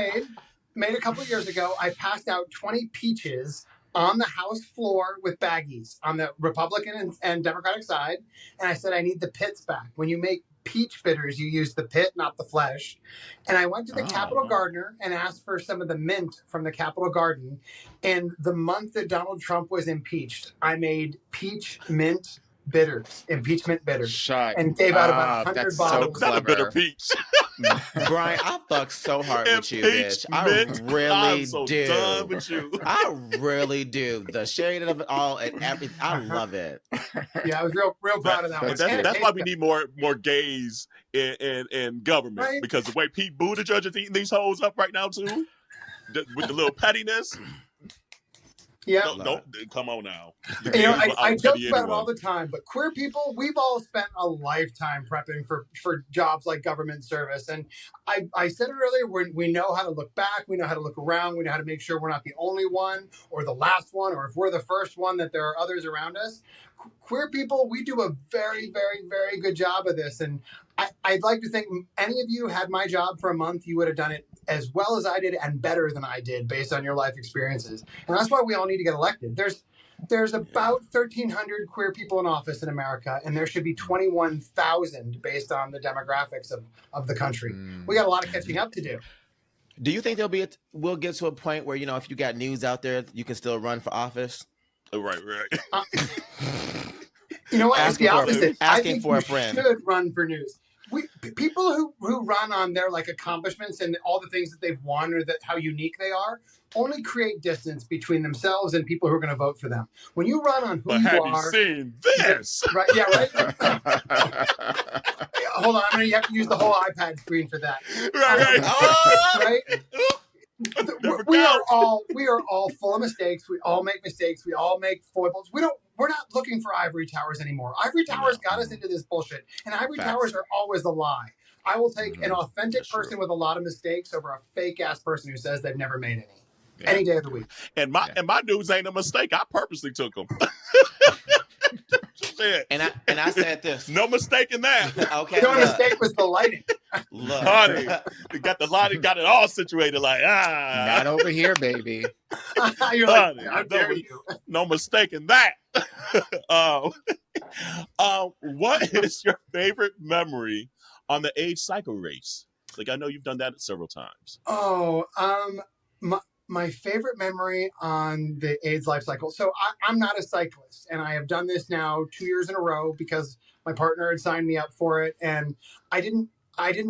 made a couple of years ago. I passed out 20 peaches on the House floor with baggies on the Republican and Democratic side, and I said I need the pits back. When you make peach bitters, you use the pit, not the flesh. And I went to the Capitol Gardener and asked for some of the mint from the Capitol Garden. And the month that Donald Trump was impeached, I made impeachment bitters, and gave out about 100 bottles. Not a bitter peach. Brian, I fuck so hard with you, bitch. I really I'm so do. done with you. I really do. The shade of it all and everything. I love it. Yeah, I was real proud of that one. That's why we need more gays in government, right? Because the way Pete Buttigieg is eating these hoes up right now too, with the little pettiness. Yeah. No, come on now. I joke about it all the time, but queer people, we've all spent a lifetime prepping for jobs like government service. And I said it earlier, we know how to look back, we know how to look around, we know how to make sure we're not the only one or the last one, or if we're the first one, that there are others around us. Queer people, we do a very, very, very good job of this. And I'd like to think any of you had my job for a month, you would have done it as well as I did and better than I did based on your life experiences. And that's why we all need to get elected. There's about 1,300 queer people in office in America, and there should be 21,000 based on the demographics of the country. We got a lot of catching up to do. Do you think we'll get to a point where, if you got news out there, you can still run for office? Right. You know what? It's the opposite. Asking for a friend. Should run for news. People who run on their accomplishments and all the things that they've won or how unique they are only create distance between themselves and people who are going to vote for them. When you run on who you have are, you seen this? Right? Yeah, right. Hold on, you have to use the whole iPad screen for that. Right. We are all full of mistakes. We all make mistakes. We all make foibles. We're not looking for ivory towers anymore. Ivory towers got us into this bullshit, and ivory towers are always a lie. I will take an authentic person with a lot of mistakes over a fake ass person who says they've never made any day of the week. And my news ain't a mistake. I purposely took them. And I said this. No mistake in that. Okay. The only mistake was the lighting. Look. Honey, got the lighting, got it all situated not over here, baby. You're like, how dare you? No mistake in that. What is your favorite memory on the age cycle race? I know you've done that several times. My favorite memory on the AIDS life cycle. So I'm not a cyclist, and I have done this now 2 years in a row because my partner had signed me up for it, and I didn't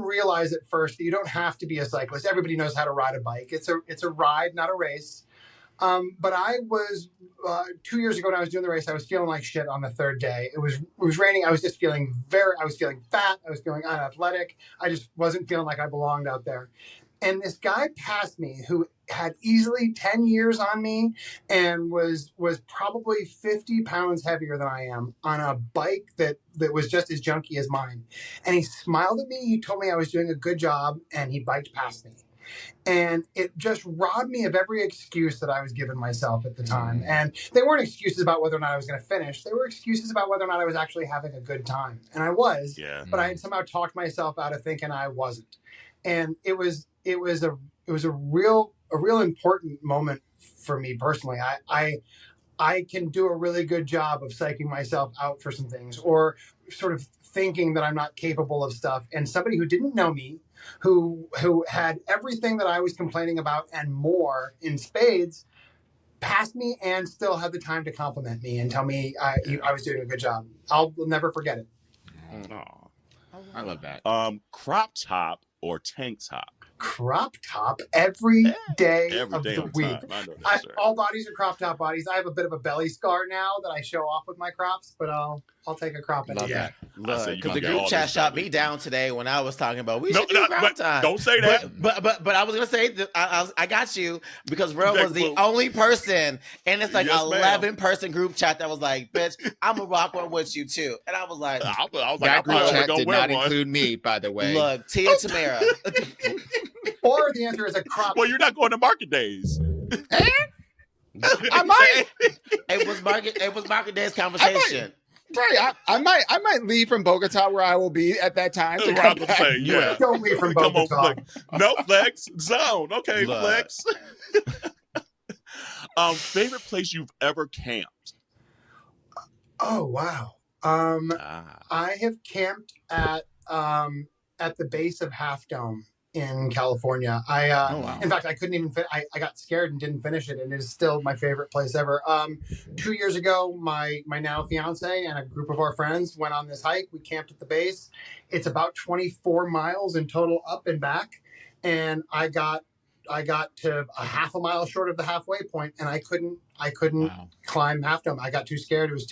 realize at first that you don't have to be a cyclist. Everybody knows how to ride a bike. It's a ride, not a race. But I was 2 years ago when I was doing the race, I was feeling like shit on the third day. It was raining. I was just feeling I was feeling fat. I was feeling unathletic. I just wasn't feeling like I belonged out there. And this guy passed me who had easily 10 years on me and was probably 50 pounds heavier than I am on a bike that was just as junky as mine. And he smiled at me. He told me I was doing a good job, and he biked past me. And it just robbed me of every excuse that I was giving myself at the time. And they weren't excuses about whether or not I was going to finish. They were excuses about whether or not I was actually having a good time. And I was, but I had somehow talked myself out of thinking I wasn't. And it was a real important moment for me personally. I can do a really good job of psyching myself out for some things, or sort of thinking that I'm not capable of stuff. And somebody who didn't know me, who had everything that I was complaining about and more in spades, passed me and still had the time to compliment me and tell me I was doing a good job. I'll never forget it. Oh, I love that. Crop top or tank top? Crop top every day of the week. All bodies are crop top bodies. I have a bit of a belly scar now that I show off with my crops, but I'll take a crop in it. Yeah. Look, because the group chat shot me down today when I was talking about we should do crop time. Don't say that. But I was gonna say that I got you, because Jerrell was the only person, and it's like 11-person group chat that was like, "Bitch, I'm gonna rock one with you too." And I was like, that group chat did not include me, by the way. Look, Tia Tamara. Or the answer is a crop. Well, you're not going to market days. I might. It was market days conversation. I might leave from Bogota, where I will be at that time, to come back. Say, Don't leave from Bogota. No, flex zone. Okay, flex. Favorite place you've ever camped? Oh wow. I have camped at the base of Half Dome in California. In fact, I couldn't even I got scared and didn't finish it, and it is still my favorite place ever. 2 years ago, my now fiance and a group of our friends went on this hike. We camped at the base. It's about 24 miles in total up and back, and I got to a half a mile short of the halfway point, and I couldn't climb Half Dome. I got too scared. It was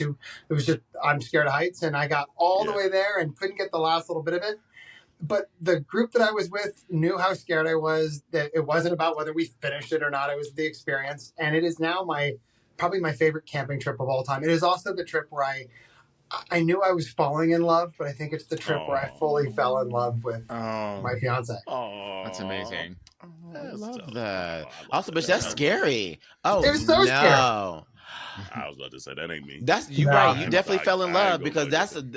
just, I'm scared of heights, and I got all the way there and couldn't get the last little bit of it. But the group that I was with knew how scared I was, that it wasn't about whether we finished it or not. It was the experience. And it is now probably my favorite camping trip of all time. It is also the trip where I knew I was falling in love, but I think it's the trip where I fully fell in love with my fiance. Oh, that's amazing. I love that. Also, bitch, that's scary. Oh, it was so scary. I was about to say that ain't me. That's you, right? You definitely fell in love, because that's some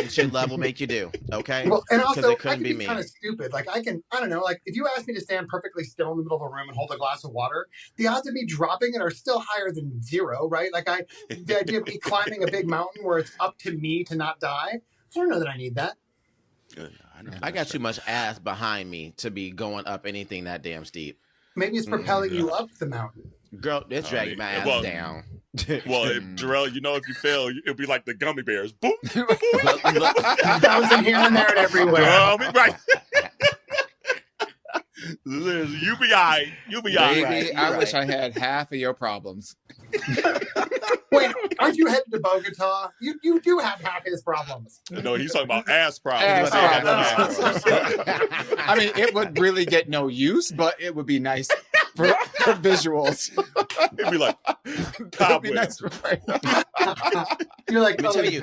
shit love will make you do. Okay. Well, and also I can be kind of stupid. Like I don't know. Like if you ask me to stand perfectly still in the middle of a room and hold a glass of water, the odds of me dropping it are still higher than zero, right? Like the idea of me climbing a big mountain where it's up to me to not die. I don't know that I need that. I got too much ass behind me to be going up anything that damn steep. Maybe it's propelling you up the mountain. Girl, it's dragging my ass down. Well, Jerrell, if you fail, it'll be like the gummy bears. Boom. Bouncing here and there and everywhere. Right. You be all right. Baby, I wish I had half of your problems. Wait, aren't you headed to Bogota? You do have half his problems. No, he's talking about ass problems. I mean, it would really get no use, but it would be nice for visuals. It'd be like cobwebs. You're like, let me tell you,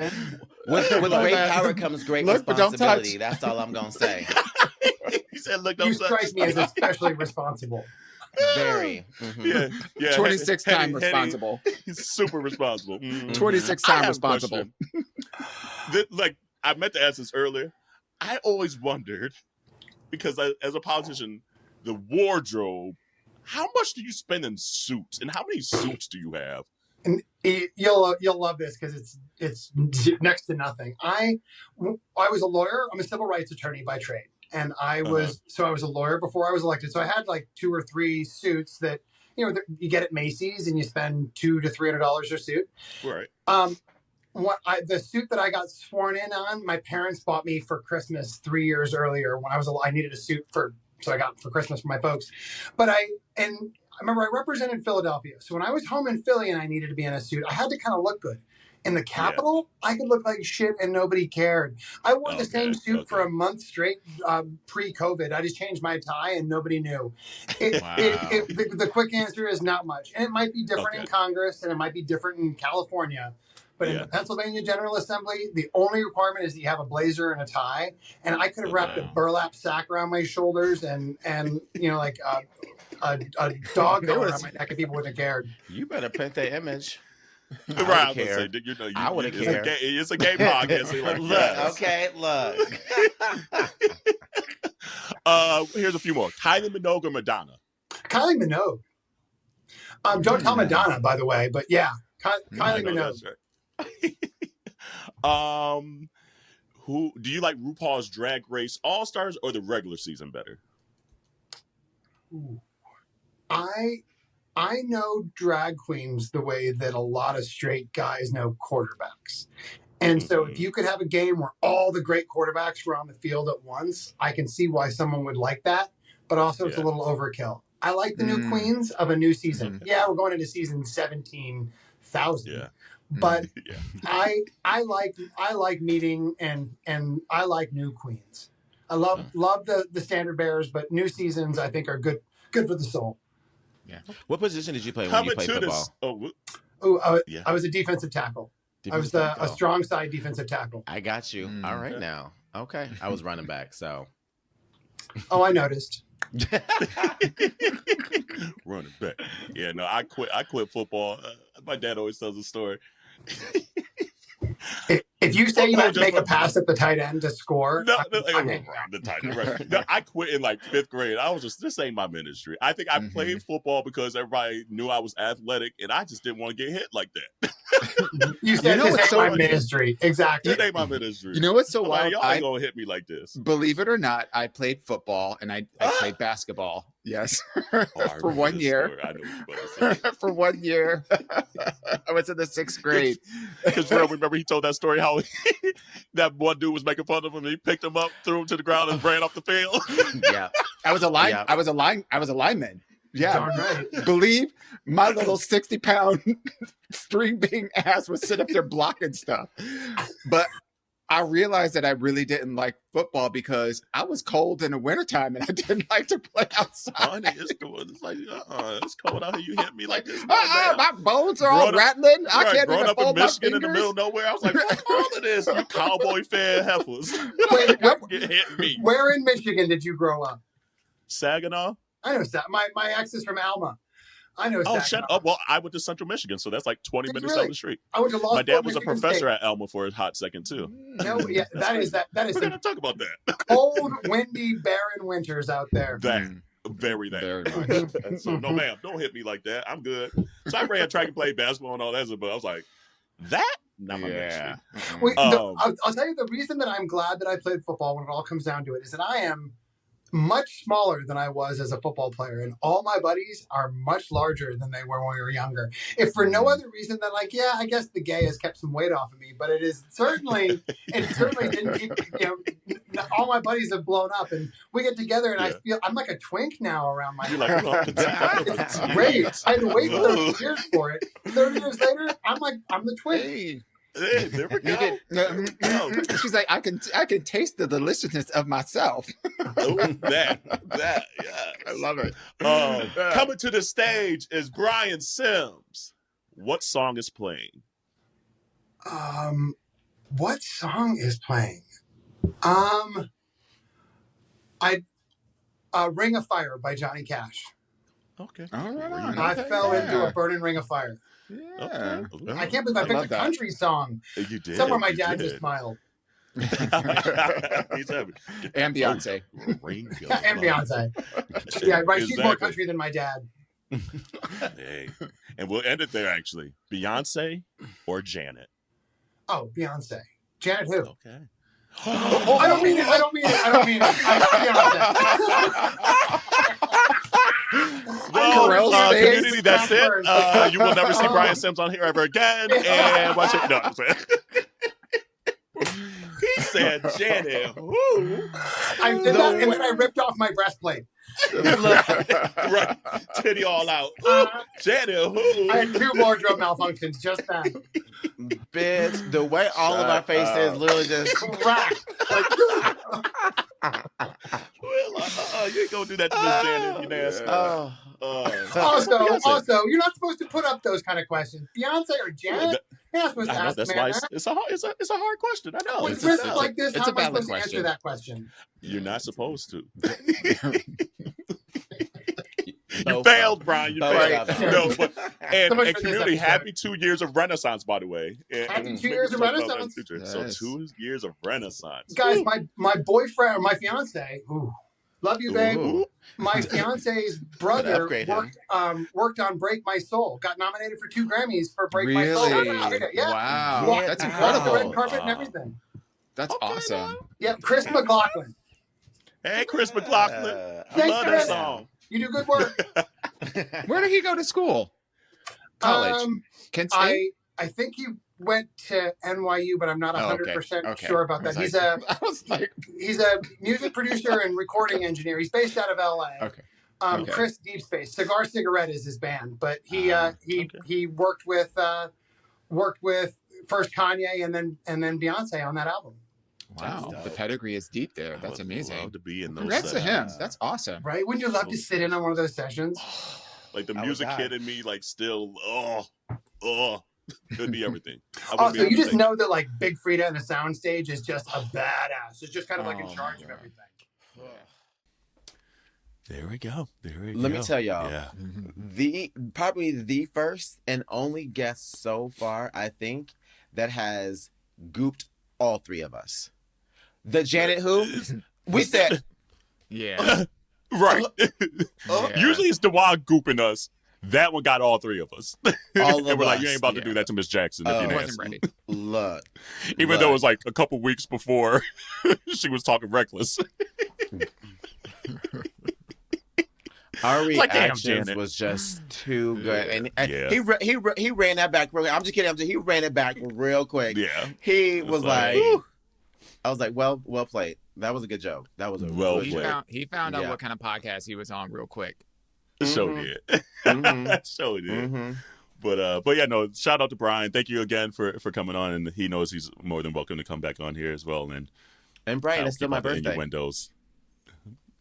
with great power comes great responsibility. That's all I'm gonna say. He said, "Look, don't you strike me as especially responsible." Very. Mm-hmm. Yeah. 26 time responsible. He's super responsible. Mm-hmm. 26 time responsible. Like I meant to ask this earlier. I always wondered, because as a politician, the wardrobe. How much do you spend in suits, and how many suits do you have? And you'll love this because it's next to nothing. I was a lawyer. I'm a civil rights attorney by trade, and I was a lawyer before I was elected. So I had like 2 or 3 suits that you get at Macy's, and you spend $200 to $300 a suit. Right. The suit that I got sworn in on, my parents bought me for Christmas 3 years earlier when I needed a suit so I got for Christmas for my folks. But I remember I represented Philadelphia. So when I was home in Philly and I needed to be in a suit, I had to kind of look good. In the Capitol, I could look like shit and nobody cared. I wore the same suit for a month straight pre-COVID. I just changed my tie and nobody knew. The quick answer is not much. And it might be different in Congress and it might be different in California. But in the Pennsylvania General Assembly, the only requirement is that you have a blazer and a tie. And I could have wrapped a burlap sack around my shoulders and you know, like a dog collar around my neck and people wouldn't have cared. You better paint that image. I would care. I wouldn't care. It's a gay podcast. So like, look. Here's a few more. Kylie Minogue or Madonna? Kylie Minogue. Don't tell Madonna, by the way, but yeah, Kylie Minogue. Right. Who do you like? RuPaul's Drag Race All Stars or the regular season better? Ooh. I know drag queens the way that a lot of straight guys know quarterbacks. And so if you could have a game where all the great quarterbacks were on the field at once, I can see why someone would like that. But also it's a little overkill. I like the new queens of a new season. Yeah, we're going into season 17,000. Yeah. But I like meeting and I like new queens. I love the standard bearers, but new seasons I think are good for the soul. Yeah. What position did you play when you played football? I was a defensive tackle. I was a strong side defensive tackle. I got you. All right now. Okay. I was running back, so. Oh, I noticed. Running back. Yeah, no, I quit football. My dad always tells a story. If you say you have to make a pass at the tight end to score, the tight end, right. No, I quit in like 5th grade. I was just, this ain't my ministry. I think I played football because everybody knew I was athletic, and I just didn't want to get hit like that. You said this ain't my ministry. Exactly. It ain't my ministry. You know what's so wild? Y'all ain't gonna hit me like this. Believe it or not, I played football and I played basketball. Yes. For 1 year. I know what you're about to say. For 1 year. I was in the 6th grade. Because remember he told that story how that one dude was making fun of him and he picked him up, threw him to the ground and ran off the field. Yeah. I was a lineman. Yeah. Darn right. Believe my little 60-pound string bean ass was sitting up there blocking stuff. But I realized that I really didn't like football because I was cold in the wintertime and I didn't like to play outside. It's like, it's cold out here. You hit me like this. My bones are all rattling. I can't growing even up in fold my Michigan in the middle of nowhere. I was like, what's all of this? You cowboy fan heifers. Wait, hit me. Where in Michigan did you grow up? Saginaw. I know that. My ex is from Alma. I know. Oh, shut up. Well, I went to Central Michigan, so that's like 20 minutes down the street. I went to law My dad school was a Michigan professor State. at Alma for a hot second too. No, yeah, that is We're some gonna talk about that. cold, windy, barren winters out there. Very Very much. So no, ma'am, don't hit me like that. I'm good. So I ran track and played basketball and all that, but I was like, that not my ministry. Wait, I'll tell you the reason that I'm glad that I played football when it all comes down to it is that I am much smaller than I was as a football player, and all my buddies are much larger than they were when we were younger. If for no other reason than like, yeah, I guess the gay has kept some weight off of me, but it certainly didn't keep, all my buddies have blown up and we get together and I feel I'm like a twink now around my It's great. I had to wait 30 years for it. 30 years later, I'm the twink. Hey. Hey, there we go. She's like, I can taste the deliciousness of myself. that, yeah. I love it. Coming to the stage is Brian Sims. What song is playing? What song is playing? Ring of Fire by Johnny Cash. Okay. All right. I fell into a burning ring of fire. Yeah. Okay. I can't believe I picked a country song. You did. Somewhere my dad just smiled. He's happy. And Beyonce. And Beyonce. Yeah, right. She's more country than my dad. Hey. And we'll end it there, actually. Beyonce or Janet? Oh, Beyonce. Janet who? Okay. I don't mean it. Well, community, that's it. First. You will never see Brian Sims on here ever again. And watch it. No, I'm saying. He said Janet. Woo. I did that, and then I ripped off my breastplate. Right. Titty all out. Janet, who? I had 2 wardrobe malfunctions just then. Bitch, the way all of our faces literally just Cracked. You ain't gonna do that to Miss Janet, you nasty. Also, you're not supposed to put up those kind of questions. Beyonce or Janet? You're not supposed to ask that's man why that. it's a hard question. I know. With risks like this, it's how a am I valid supposed to answer question. that question? You're not supposed to. You Both failed, of them. Brian. You Both failed. of them. No, but, and So much for this community, episode. happy 2 years of Renaissance, by the way. And Happy 2 maybe years of we'll talk about that in Renaissance. the future. Yes. So 2 years of Renaissance. Guys, my boyfriend or my fiance, love you, babe. Ooh. My fiance's brother upgrade him. worked on Break My Soul. Got nominated for 2 Grammys for Break My Soul. Really? Yeah. Wow. Walked- That's walked the incredible. red carpet and everything. That's Okay, awesome. Yep, Chris McLaughlin. Hey, Chris McLaughlin. I Thanks, love that Chris. song. You do good work. Where did he go to school? College? Kent State? I think he went to NYU, but I'm not 100% Okay. sure about that. I was like, He's a music producer and recording engineer. He's based out of LA. okay. Okay. Chris Deep Space. Cigar Cigarette is his band, but he worked with first Kanye and then Beyonce on that album. Wow. The pedigree is deep there. That's amazing. Love to be in those. Congrats to him. sessions. That's awesome. Right? Wouldn't you love to sit in on one of those sessions? Like the I would music die. kid in me, like still, could be everything. Also, you just know that like Big Frida in a soundstage is just a badass. It's just kind of like in Oh, charge my of God. everything. There we go. Let me tell y'all, Yeah. probably the first and only guest so far, I think, that has gooped all 3 of us. The Janet who? We said, Yeah. Right. Yeah. Usually it's Dawon gooping us. That one got all 3 of us. all And of we're like, us. you ain't about to Yeah. do that to Miss Jackson if Oh. you're He nasty. wasn't ready. Look. Even though it was like a couple weeks before she was talking reckless. Our Like, damn, reactions Janet. was just too good, and Yeah. he ran that back real. I'm just kidding. He ran it back real quick. Yeah. He was like, Whew. I was like, well played. That was a good joke. That was a Well good played. joke. He found out Yeah. what kind of podcast he was on real quick. So Mhm. did. Mhm. So did. Mhm. But yeah, no, shout out to Brian. Thank you again for coming on, and he knows he's more than welcome to come back on here as well. And And Brian, I'll it's still keep my all the birthday. innuendos.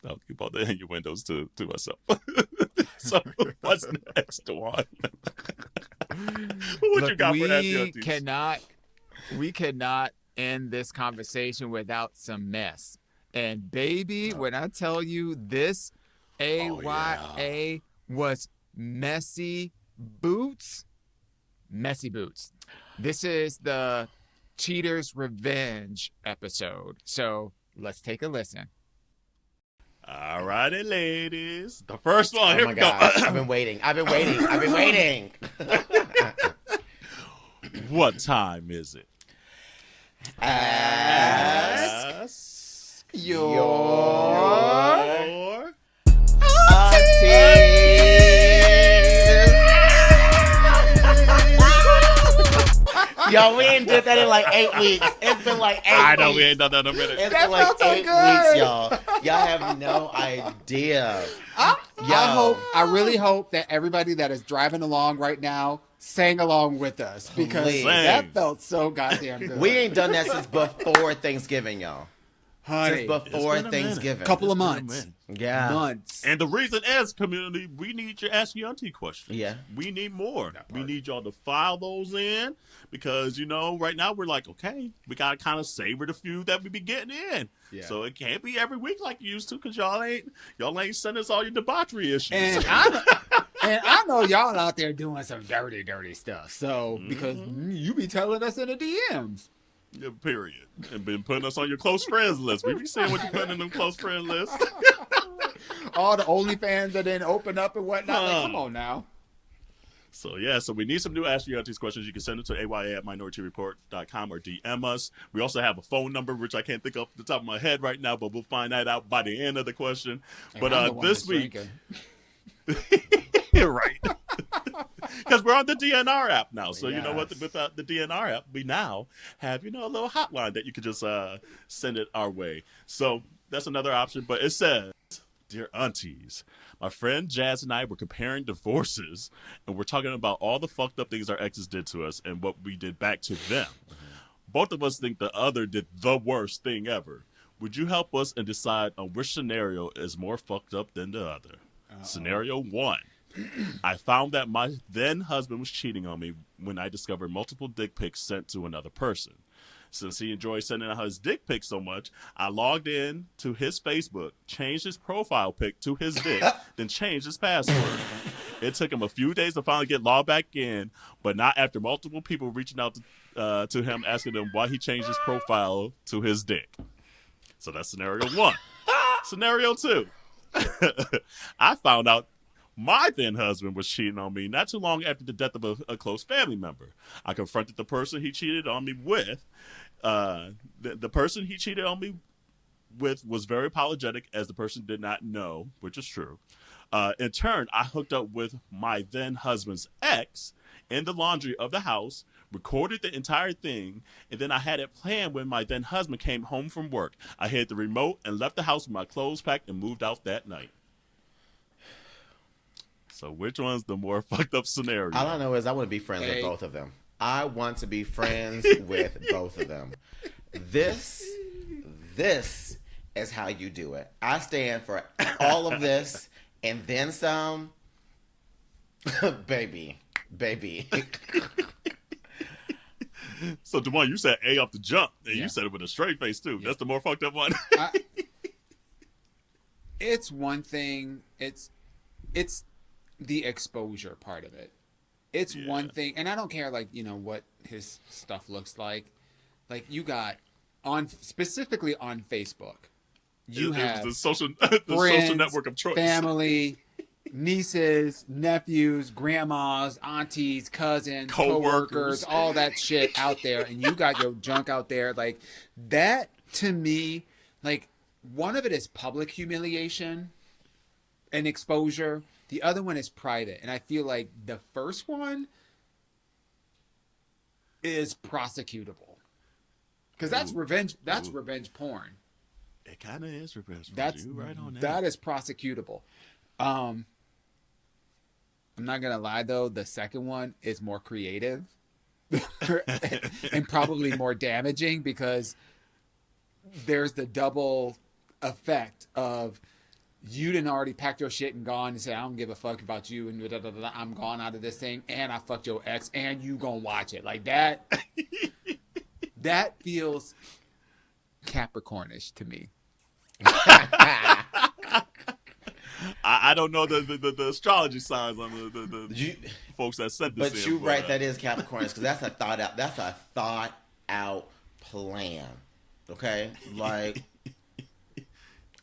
I'll keep all the innuendos to myself. So what's next, Dawon? What you got for Ask the Aunties? We cannot end this conversation without some mess. And baby, when I tell you this AYA was messy boots. This is the Cheater's Revenge episode. So let's take a listen. All righty, ladies. The first one. Oh Here my we go. gosh! I've been waiting. What time is it? Ask your Yo, we ain't did that in like 8 weeks. It's been like 8 weeks. I know we ain't done that in a minute. It's That been like felt so 8 good. weeks, y'all. Y'all have no idea. I really hope that everybody that is driving along right now sang along with us because Please. that felt so goddamn good. We ain't done that since before Thanksgiving, y'all. honey, Since before It's been a minute. Thanksgiving. couple of It's been a months, minute. Yeah. months. And the reason is, community, we need your Ask Your Auntie questions. Yeah. We need more. That We part. need y'all to file those in because, right now we're like, okay, we got to kind of savor the few that we be getting in. Yeah. So it can't be every week like you used to because y'all ain't sending us all your debauchery issues. And I know y'all out there doing some dirty stuff. So because you be telling us in the DMs. Yeah, period. And been putting us on your close friends list. We be seeing what you putting in them close friend lists. All the OnlyFans that didn't open up and whatnot. Like, come on now. So we need some new Ask Your Aunties questions. You can send it to aya@minorityReport.com or DM us. We also have a phone number, which I can't think off the top of my head right now, but we'll find that out by the end of the question. And I'm the But one this that's week, drinking. right? Because we're on the DNR app now. So you know what? Yes. With the DNR app, we now have a little hotline that you could just send it our way. So that's another option. But it says, Dear Aunties, my friend Jazz and I were comparing divorces, and we're talking about all the fucked up things our exes did to us and what we did back to them. Both of us think the other did the worst thing ever. Would you help us and decide on which scenario is more fucked up than the other? Scenario 1. I found that my then husband was cheating on me when I discovered multiple dick pics sent to another person. Since he enjoyed sending out his dick pics so much, I logged in to his Facebook, changed his profile pic to his dick, then changed his password. It took him a few days to finally get logged back in, but not after multiple people reaching out to him asking him why he changed his profile to his dick. So that's scenario 1. Scenario 2. I found out my then husband was cheating on me not too long after the death of a close family member. I confronted the person he cheated on me with. The person he cheated on me with was very apologetic, as the person did not know, which is true. In turn, I hooked up with my then husband's ex in the laundry of the house, recorded the entire thing, and then I had it planned when my then husband came home from work. I hid the remote and left the house with my clothes packed and moved out that night. So which one's the more fucked up scenario? All I know is I want to be friends with both of them. I want to be friends with both of them. This is how you do it. I stand for all of this and then some. baby. So Dawon, you said A off the jump, and Yeah. you said it with a straight face too. Yeah. That's the more fucked up one. It's one thing. It's the exposure part of it. It's one thing, and I don't care, like, what his stuff looks like. Like, you got specifically on Facebook, you have the social friends, network of choice. family, nieces, nephews, grandmas, aunties, cousins, coworkers, all that shit out there, and you got your junk out there. Like, that to me, like, one of it is public humiliation and exposure. The other one is private. And I feel like the first one is prosecutable. Because that's revenge. That's revenge porn. It kind of is revenge porn. That's you right on that. That is prosecutable. I'm not gonna lie though, the second one is more creative and probably more damaging, because there's the double effect of you didn't already pack your shit and gone and say, I don't give a fuck about you, and I'm gone out of this thing, and I fucked your ex, and you gonna watch it. Like that. That feels Capricornish to me. I don't know the astrology signs on the folks that sent this. But you're right, that is Capricorn, because that's a thought out plan. Okay, like.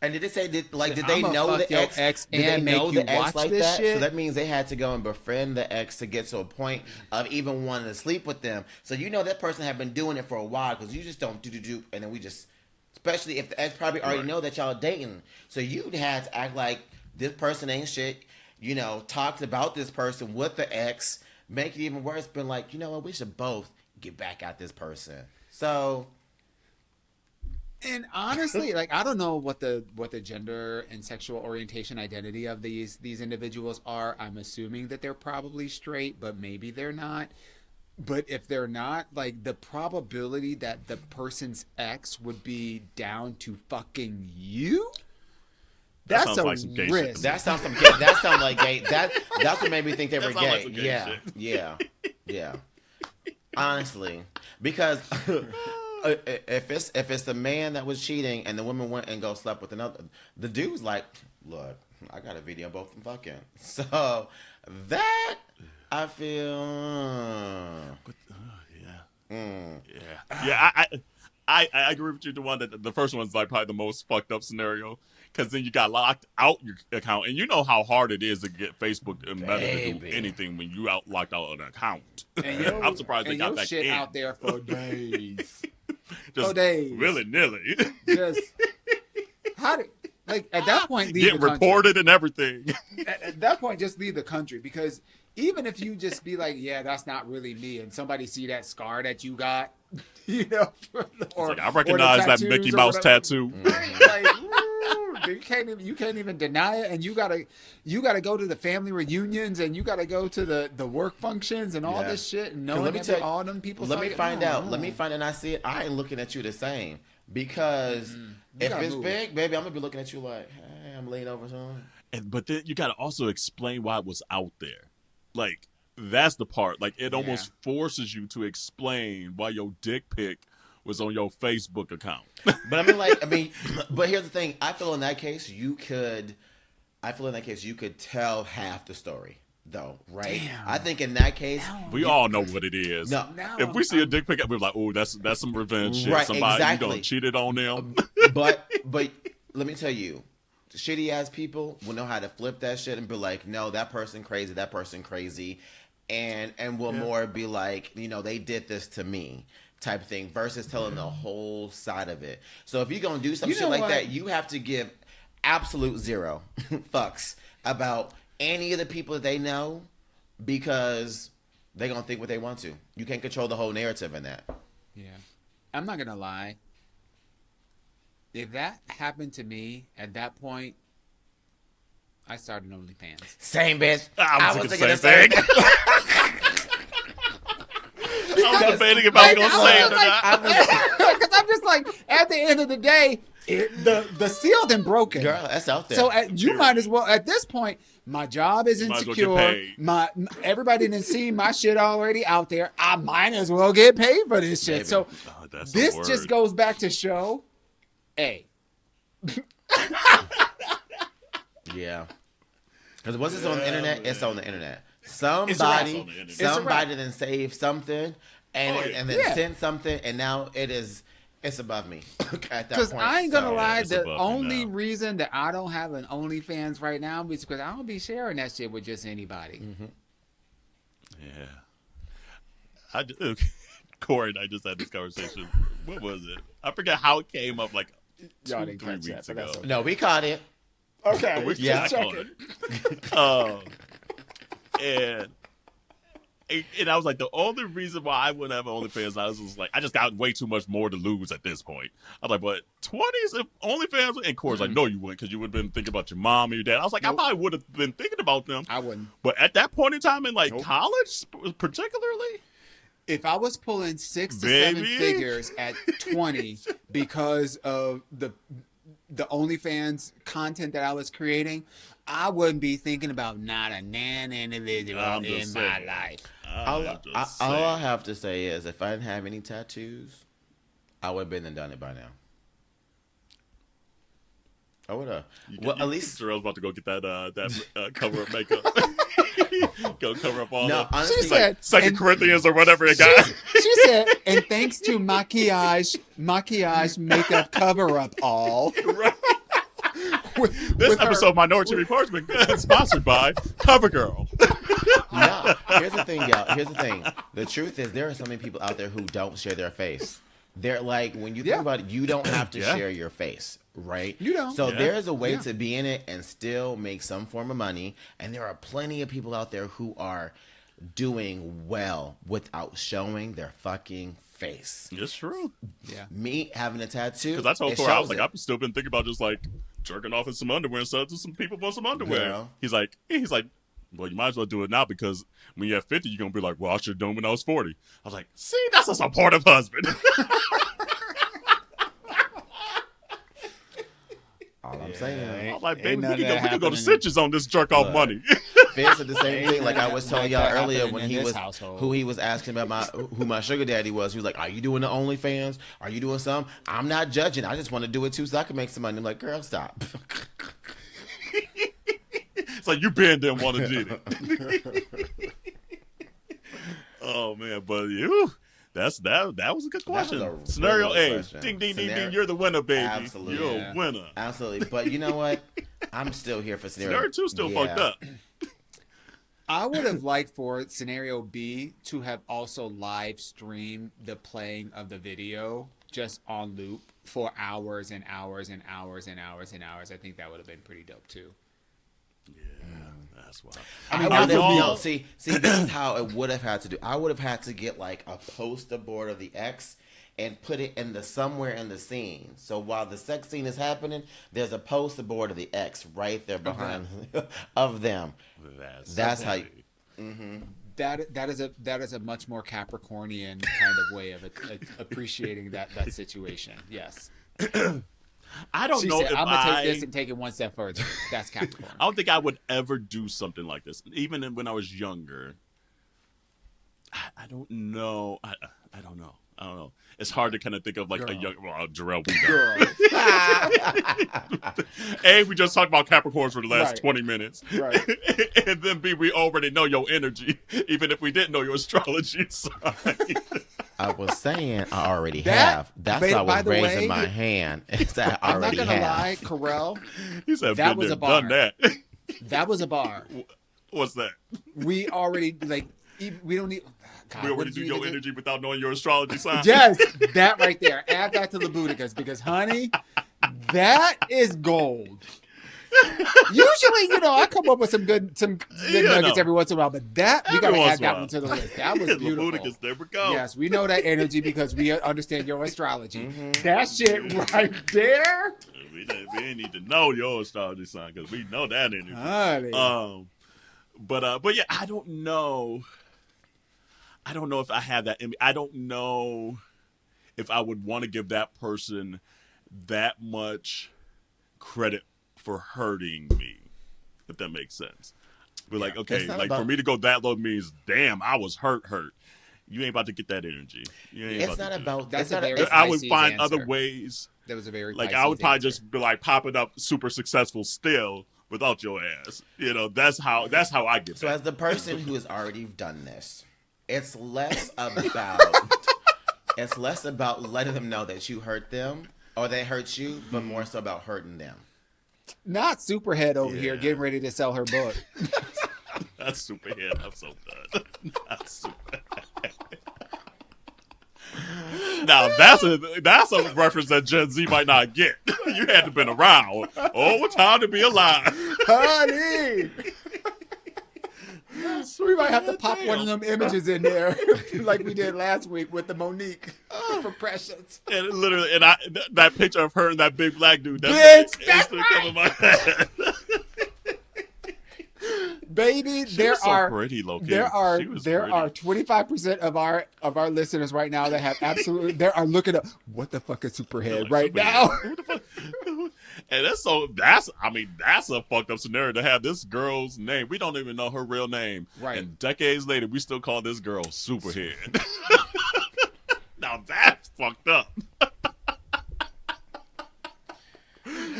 And did they say did they know the ex? Did they know the ex like that? Shit? So that means they had to go and befriend the ex to get to a point of even wanting to sleep with them. So that person had been doing it for a while, because you just don't do, and then we just, especially if the ex probably already know that y'all dating. So you'd had to act like this person ain't shit. Talked about this person with the ex, make it even worse. Been like, what, we should both get back at this person. So. And honestly, like, I don't know what the gender and sexual orientation identity of these individuals are. I'm assuming that they're probably straight, but maybe they're not. But if they're not, like, the probability that the person's ex would be down to fucking you, that's a risk. That sounds like gay. That's what made me think they were gay. Like yeah. Honestly, because. If it's the man that was cheating and the woman went and slept with another, the dude's like, look, I got a video of both of them fucking. So that I feel. I agree with you. The one that the first one's like probably the most fucked up scenario, because then you got locked out your account, and you know how hard it is to get Facebook embedded to do anything when you locked out an account. I'm surprised they got back shit in. out there for days. Just willy-nilly. Just at that point, leave get the reported and everything. At that point, just leave the country, because even if you just be like, yeah, that's not really me, and somebody see that scar that you got, or I recognize that Mickey Mouse tattoo. You can't even deny it, and you gotta go to the family reunions, and you gotta go to the work functions and all this shit, and knowing all them people. Let me find out. Let me find out. And I see it. I ain't looking at you the same because if it's big, baby, I'm gonna be looking at you like, hey, I'm leaning over something. But then you gotta also explain why it was out there. Like that's the part. Like it almost forces you to explain why your dick pic was on your Facebook account. But but here's the thing. I feel in that case you could tell half the story, though, right? Damn. I think in that case, we all know what it is. No. If we see a dick pic, we're like, oh, that's some revenge shit. Right, Somebody exactly. you done cheated on them. but let me tell you, shitty ass people will know how to flip that shit and be like, no, that person crazy, and will more be like, they did this to me type of thing versus telling the whole side of it. So if you're gonna do some shit like that, you have to give absolute zero fucks about any of the people that they know because they're gonna think what they want to. You can't control the whole narrative in that. Yeah, I'm not gonna lie. If that happened to me at that point, I started OnlyFans. Same bitch. I was thinking the same thing. I was debating if I was gonna say it or not. Because I'm just like, at the end of the day, the sealed and broken. Girl, that's out there. So you might as well, at this point, my job is insecure. Everybody didn't see my shit already out there. I might as well get paid for this shit. Baby. So this just goes back to show, hey. Yeah. Because once it's on the internet, it's on the internet. Somebody then saved something and then sent something, and now it's above me at that point. Because I ain't gonna lie, the only reason that I don't have an OnlyFans right now is because I don't be sharing that shit with just anybody. Mm-hmm. Yeah. Corey and I just had this conversation. What was it? I forget how it came up like 2-3 weeks ago. No, we caught it. Okay. Yeah, I caught it. And I was like, the only reason why I wouldn't have OnlyFans, I was just like, I just got way too much more to lose at this point. I was like, but 20s if OnlyFans, and Corey's like, no, you wouldn't, because you would have been thinking about your mom and your dad. I was like, I probably would have been thinking about them. I wouldn't. But at that point in time in college, particularly, if I was pulling 6 to 7 figures at 20 because of the OnlyFans content that I was creating, I wouldn't be thinking about not a nan individual in my life. All I have to say is, if I didn't have any tattoos, I would have been and done it by now. I would have. Well, at least Jerrell's about to go get that cover up makeup. Go cover up all honestly, she said, Second Corinthians or whatever it got. She said, and thanks to maquillage makeup cover up all. Right. This episode of Minority Report has been sponsored by CoverGirl. No, here's the thing, y'all. Here's the thing. The truth is, there are so many people out there who don't share their face. They're like, when you think about it, you don't have to share your face, right? You don't. So there's a way to be in it and still make some form of money. And there are plenty of people out there who are doing well without showing their fucking face. It's true. Yeah. Me having a tattoo. Because I told Corey, I was like, I've still been thinking about just like jerking off in some underwear and stuff to some people want some underwear. Girl. He's like, well, you might as well do it now because when you're at 50, you're going to be like, well, I should have done it when I was 40. I was like, see, that's a supportive husband. All I'm saying. I'm like, baby, we can go to Cinches on this jerk off money. Finn said the same thing. Like I was telling y'all earlier when he was household. who he was asking about who my sugar daddy was. He was like, "Are you doing the OnlyFans? Are you doing some? I'm not judging. I just want to do it too so I can make some money." I'm like, "Girl, stop." It's like you been there and want to do it. Oh man, but you. That was a good question. Scenario A. Ding, ding, ding, ding. You're the winner, baby. Absolutely. You're a winner. Absolutely. But you know what? I'm still here for scenario 2 still fucked up. I would have liked for scenario B to have also live streamed the playing of the video just on loop for hours and hours and hours and hours and hours. I think that would have been pretty dope too. Yeah, that's why. See, this is how it would have had to do. I would have had to get like a poster board of the X and put it in the somewhere in the scene. So while the sex scene is happening, there's a poster board of the X right there behind of them. That's how. That is a much more Capricornian kind of way of appreciating that situation. Yes. I don't know if I'm gonna take this and take it one step further. That's Capricorn. I don't think I would ever do something like this, even when I was younger. I don't know. I don't know. I don't know. It's hard to kind of think of like a young Jerrell. A, we just talked about Capricorns for the last 20 minutes. Right. And then B, we already know your energy, even if we didn't know your astrology sign. I was saying I already have. That's why I was raising my hand. I I'm not already gonna have. lie, Corell. He said, that was a bar. Done that. That was a bar. What's that? We already we don't need. God, we already do your energy without knowing your astrology sign. Yes, that right there. Add that to Labuticus because, honey, that is gold. Usually, I come up with some good nuggets every once in a while, but that we gotta add that one to the list. That was beautiful. Labuticus, there we go. Yes, we know that energy because we understand your astrology. That shit right there. We didn't need to know your astrology sign because we know that energy. Honey. But yeah, I don't know. I don't know if I have that in me. I don't know if I would want to give that person that much credit for hurting me, if that makes sense. We're like, okay, like for me to go that low means, damn, I was hurt. You ain't about to get that energy. It's not about. That's I would find other ways. That was a very like I would probably just be like popping up super successful still without your ass. That's how I get. So as the person who has already done this, it's less about letting them know that you hurt them or they hurt you, but more so about hurting them. Not Superhead over here getting ready to sell her book. That's Superhead. I'm so done. Not Superhead. Now that's a reference that Gen Z might not get. You had to have been around. Oh, time to be alive, honey. We might have to pop one of them images in there, like we did last week with the Monique for Precious. And literally, that picture of her and that big black dude. That's instantly come in my head. Baby, there are 25% of our listeners right now that have absolutely they are looking up what the fuck is Superhead right now. What the fuck? And that's a fucked up scenario to have this girl's name. We don't even know her real name. Right. And decades later, we still call this girl Superhead. Now that's fucked up.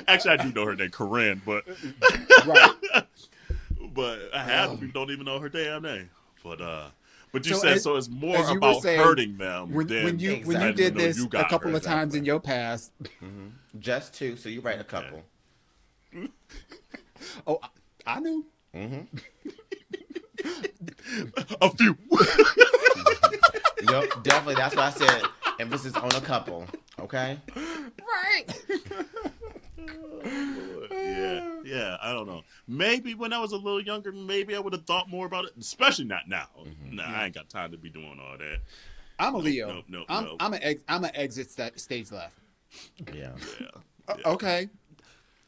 Actually, I do know her name, Corinne, but right. But half of people don't even know her damn name. But you so said so it's more about hurting them when you did this a couple of times in your past. Mm-hmm. Just two, so you write a couple. Oh, I knew. Mm-hmm. A few. Yep, definitely. That's what I said. Emphasis on a couple. Okay. Right. Yeah, I don't know. Maybe when I was a little younger, maybe I would have thought more about it, especially not now. Mm-hmm. Nah, I ain't got time to be doing all that. I'm a Leo. No. I'm an exit stage left. Yeah. Okay.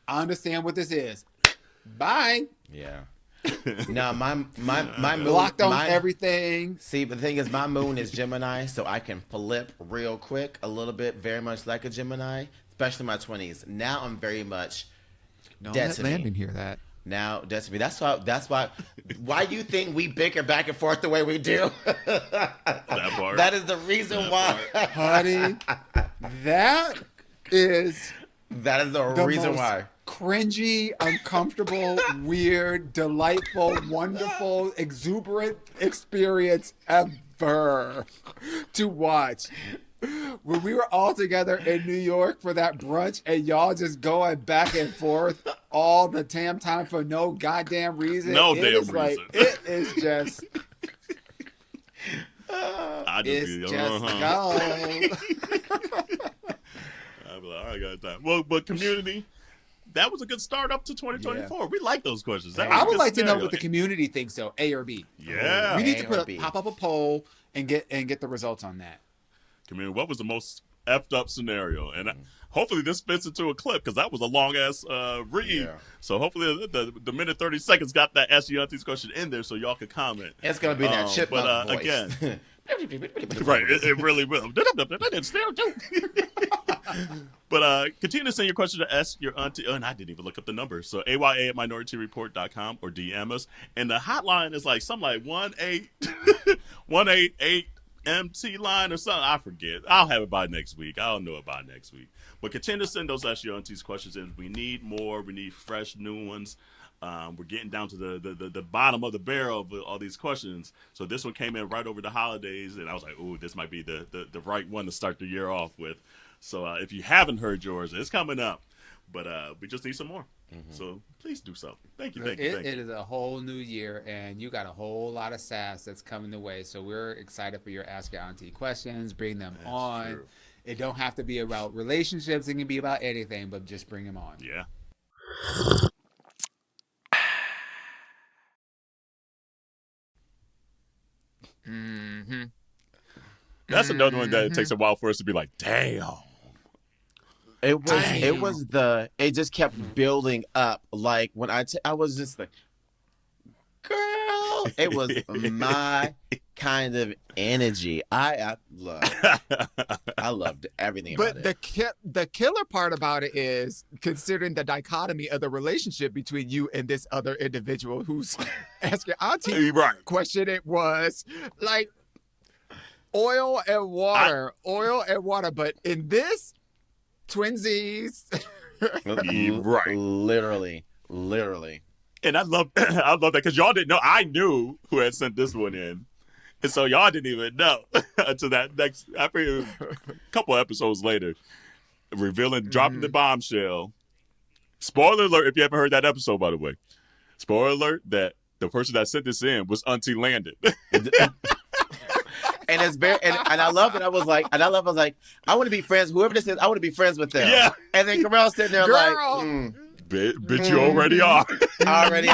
I understand what this is. Bye. Yeah. No, my moon blocked on everything. See, but the thing is, my moon is Gemini, so I can flip real quick, a little bit, very much like a Gemini, especially my 20s. Now I'm very much Destiny. Let Landon hear that. Now Destiny. That's why. Why you think we bicker back and forth the way we do? That part. That is the reason why, honey. That is the reason why. Cringy, uncomfortable, weird, delightful, wonderful, exuberant experience ever to watch. When we were all together in New York for that brunch and y'all just going back and forth all the damn time for no goddamn reason. No damn reason. Like, it is just... It's just go. I'd be like, I got time. Well, but community... That was a good start up to 2024. Yeah. We like those questions. I would like to know what the community thinks, though. A or B. Yeah, we need to pop up a poll and get the results on that. Community, what was the most effed up scenario? And hopefully this fits into a clip because that was a long ass read. Yeah. So hopefully the minute 30 seconds got that Ask Your Aunties question in there so y'all can comment. It's gonna be that chipmunk but voice. again, right, it really will. But continue to send your question to Ask Your Auntie. Oh, and I didn't even look up the number. So aya@minorietyreport.com or DM us. And the hotline is like something like 188 MT line or something. I forget. I'll have it by next week. I'll know it by next week. But continue to send those Ask Your Aunties questions in. We need more. We need fresh new ones. We're getting down to the bottom of the barrel of all these questions. So this one came in right over the holidays, and I was like, ooh, this might be the right one to start the year off with. So if you haven't heard yours, it's coming up. But we just need some more. So please do something. Thank you. It is a whole new year, and you got a whole lot of sass that's coming the way. So we're excited for your Ask Your Auntie questions. Bring them on. True. It don't have to be about relationships. It can be about anything, but just bring them on. Yeah. That's another one that it takes a while for us to be like, damn. It just kept building up. Like when I was just like, girl, it was my kind of energy. I loved everything about But it. the killer part about it is considering the dichotomy of the relationship between you and this other individual who's asking Auntie Right. question. It was like oil and water. But in this, twinsies. Right. Literally. And I love that because y'all didn't know. I knew who had sent this one in. And so y'all didn't even know until that next, after a couple episodes later, dropping the bombshell. Spoiler alert, if you haven't heard that episode, by the way. Spoiler alert, that the person that sent this in was Auntea Landie. And it's very, and I love it. I was like, I want to be friends. Whoever this is, I want to be friends with them. Yeah. And then Jerrell sitting there Girl. Bitch, you already are. already.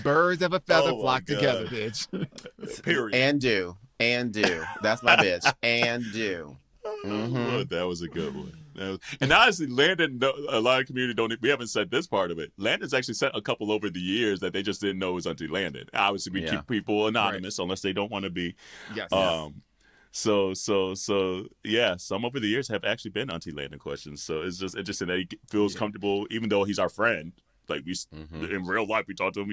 Birds of a feather Oh my flock God. together, bitch. Period. And do. That's my bitch. And do. Oh, that was a good one. And honestly, Landon, a lot of community we haven't said this part of it. Landon's actually sent a couple over the years that they just didn't know was Auntie Landon. Obviously, we keep people anonymous unless they don't want to be. Yes. So yeah, some over the years have actually been Auntie Landon questions. So it's just interesting that he feels comfortable, even though he's our friend. Like we in real life, we talk to him,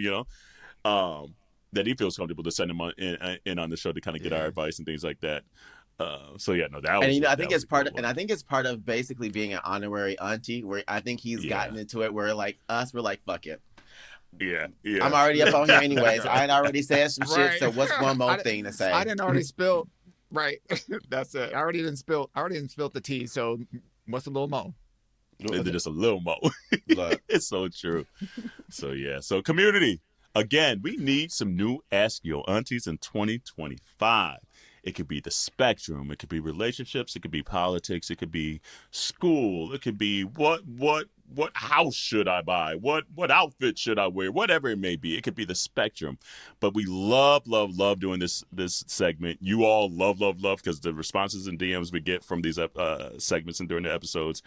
that he feels comfortable to send him in on the show to kind of get our advice and things like that. So yeah, no, that was. And I think it's part of, and I think it's part of basically being an honorary auntie, where I think he's gotten into it, where like us, we're like, fuck it. Yeah. I'm already up on here anyways. I had already said some shit, so what's one more thing to say? I didn't already spill. Right. That's it. I already didn't spill the tea. So what's a little more? Just a little more. Look. It's so true. So yeah. So community, again, we need some new Ask Your Aunties in 2025. It could be the spectrum. It could be relationships. It could be politics. It could be school. It could be what house should I buy? What outfit should I wear? Whatever it may be. It could be the spectrum. But we love doing this segment. You all love because the responses and DMs we get from these segments and during the episodes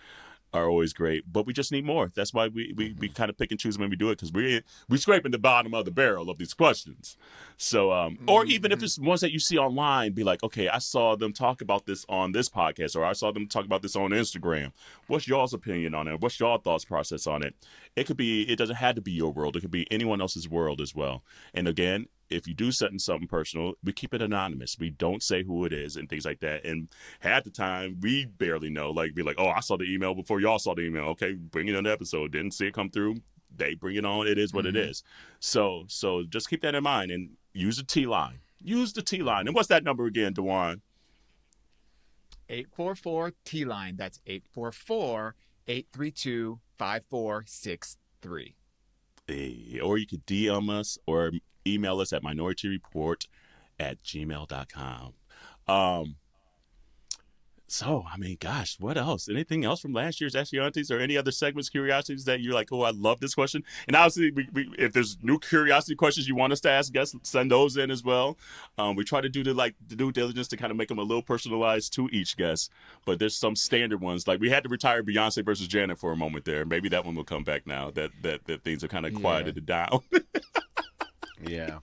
are always great, but we just need more. That's why we kind of pick and choose when we do it, because we scraping the bottom of the barrel of these questions. So, or even if it's ones that you see online, be like, okay, I saw them talk about this on this podcast, or I saw them talk about this on Instagram. What's y'all's opinion on it? What's y'all thoughts process on it? It doesn't have to be your world. It could be anyone else's world as well. And again, if you do something personal, we keep it anonymous. We don't say who it is and things like that. And half the time, we barely know. Like, be like, oh, I saw the email before y'all saw the email. Okay, bring it on the episode. Didn't see it come through. They bring it on. It is what it is. So just keep that in mind and use the T line. Use the T line. And what's that number again, Dawon? 844 T line. That's 844-832-5463. Hey, or you could DM us or email us at minorietyreport@gmail.com. So, I mean, gosh, what else? Anything else from last year's Ask Your Aunties or any other segments, curiosities that you're like, oh, I love this question? And obviously, if there's new curiosity questions you want us to ask guests, send those in as well. We try to do the due diligence to kind of make them a little personalized to each guest. But there's some standard ones. Like we had to retire Beyonce versus Janet for a moment there. Maybe that one will come back now that things are kind of quieted down. Yeah.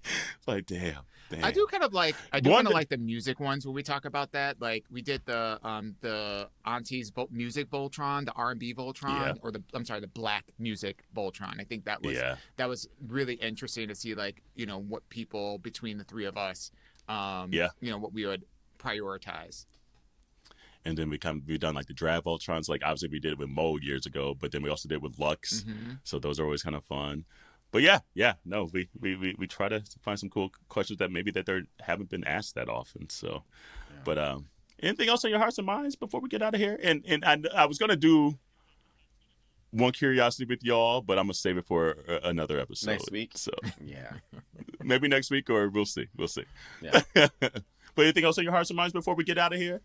It's like, damn. I do kind of like like the music ones where we talk about that. Like we did the Aunties music Voltron, the R&B Voltron, or the Black music Voltron. I think that was really interesting to see, like, you know, what people between the three of us, you know, what we would prioritize. And then we've done like the drag Voltrons. Like obviously we did it with Mo years ago, but then we also did it with Lux. Mm-hmm. So those are always kind of fun. But we try to find some cool questions that maybe that they haven't been asked that often. So, but anything else on your hearts and minds before we get out of here? And I was gonna do one curiosity with y'all, but I'm gonna save it for another episode next week. So yeah, maybe next week or we'll see. Yeah. But anything else on your hearts and minds before we get out of here?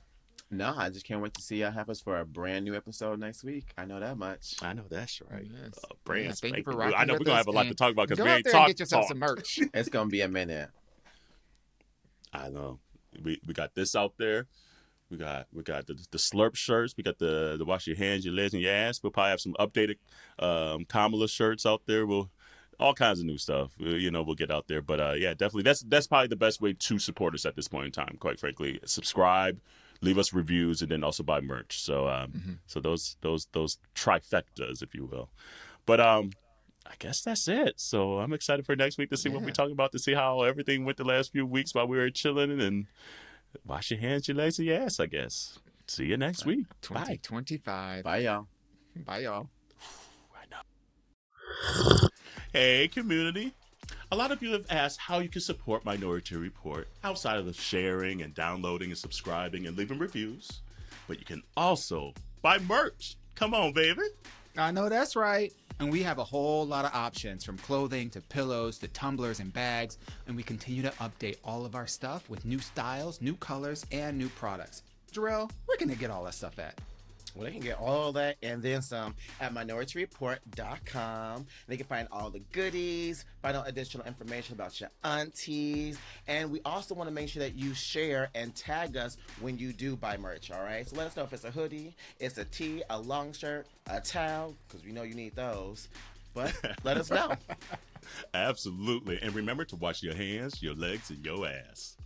No, I just can't wait to see y'all have us for a brand new episode next week. I know that much. I know that's right. Yes. Brand thank you for I know we're gonna have a lot to talk about because we go out ain't there talked. And get yourself some merch. It's gonna be a minute. I know. We got this out there. We got the slurp shirts. We got the wash your hands, your legs, and your ass. We'll probably have some updated Kamala shirts out there. We'll all kinds of new stuff. You know, we'll get out there. But yeah, definitely that's probably the best way to support us at this point in time. Quite frankly, subscribe, leave us reviews, and then also buy merch. So so those trifectas, if you will. But I guess that's it. So I'm excited for next week to see what we're talking about, to see how everything went the last few weeks while we were chilling, and wash your hands, your legs, and your ass, I guess. See you next week. 2025. Bye, y'all. Bye, y'all. I know. Hey, community. A lot of you have asked how you can support Minority Report outside of the sharing and downloading and subscribing and leaving reviews. But you can also buy merch. Come on, baby. I know that's right. And we have a whole lot of options, from clothing to pillows to tumblers and bags. And we continue to update all of our stuff with new styles, new colors, and new products. Jerrell, where can they get all that stuff at? Well, they can get all that and then some at minorityReport.com. They can find all the goodies, find out additional information about your aunties. And we also want to make sure that you share and tag us when you do buy merch, all right? So let us know if it's a hoodie, it's a tee, a long shirt, a towel, because we know you need those. But let us know. Absolutely. And remember to wash your hands, your legs, and your ass.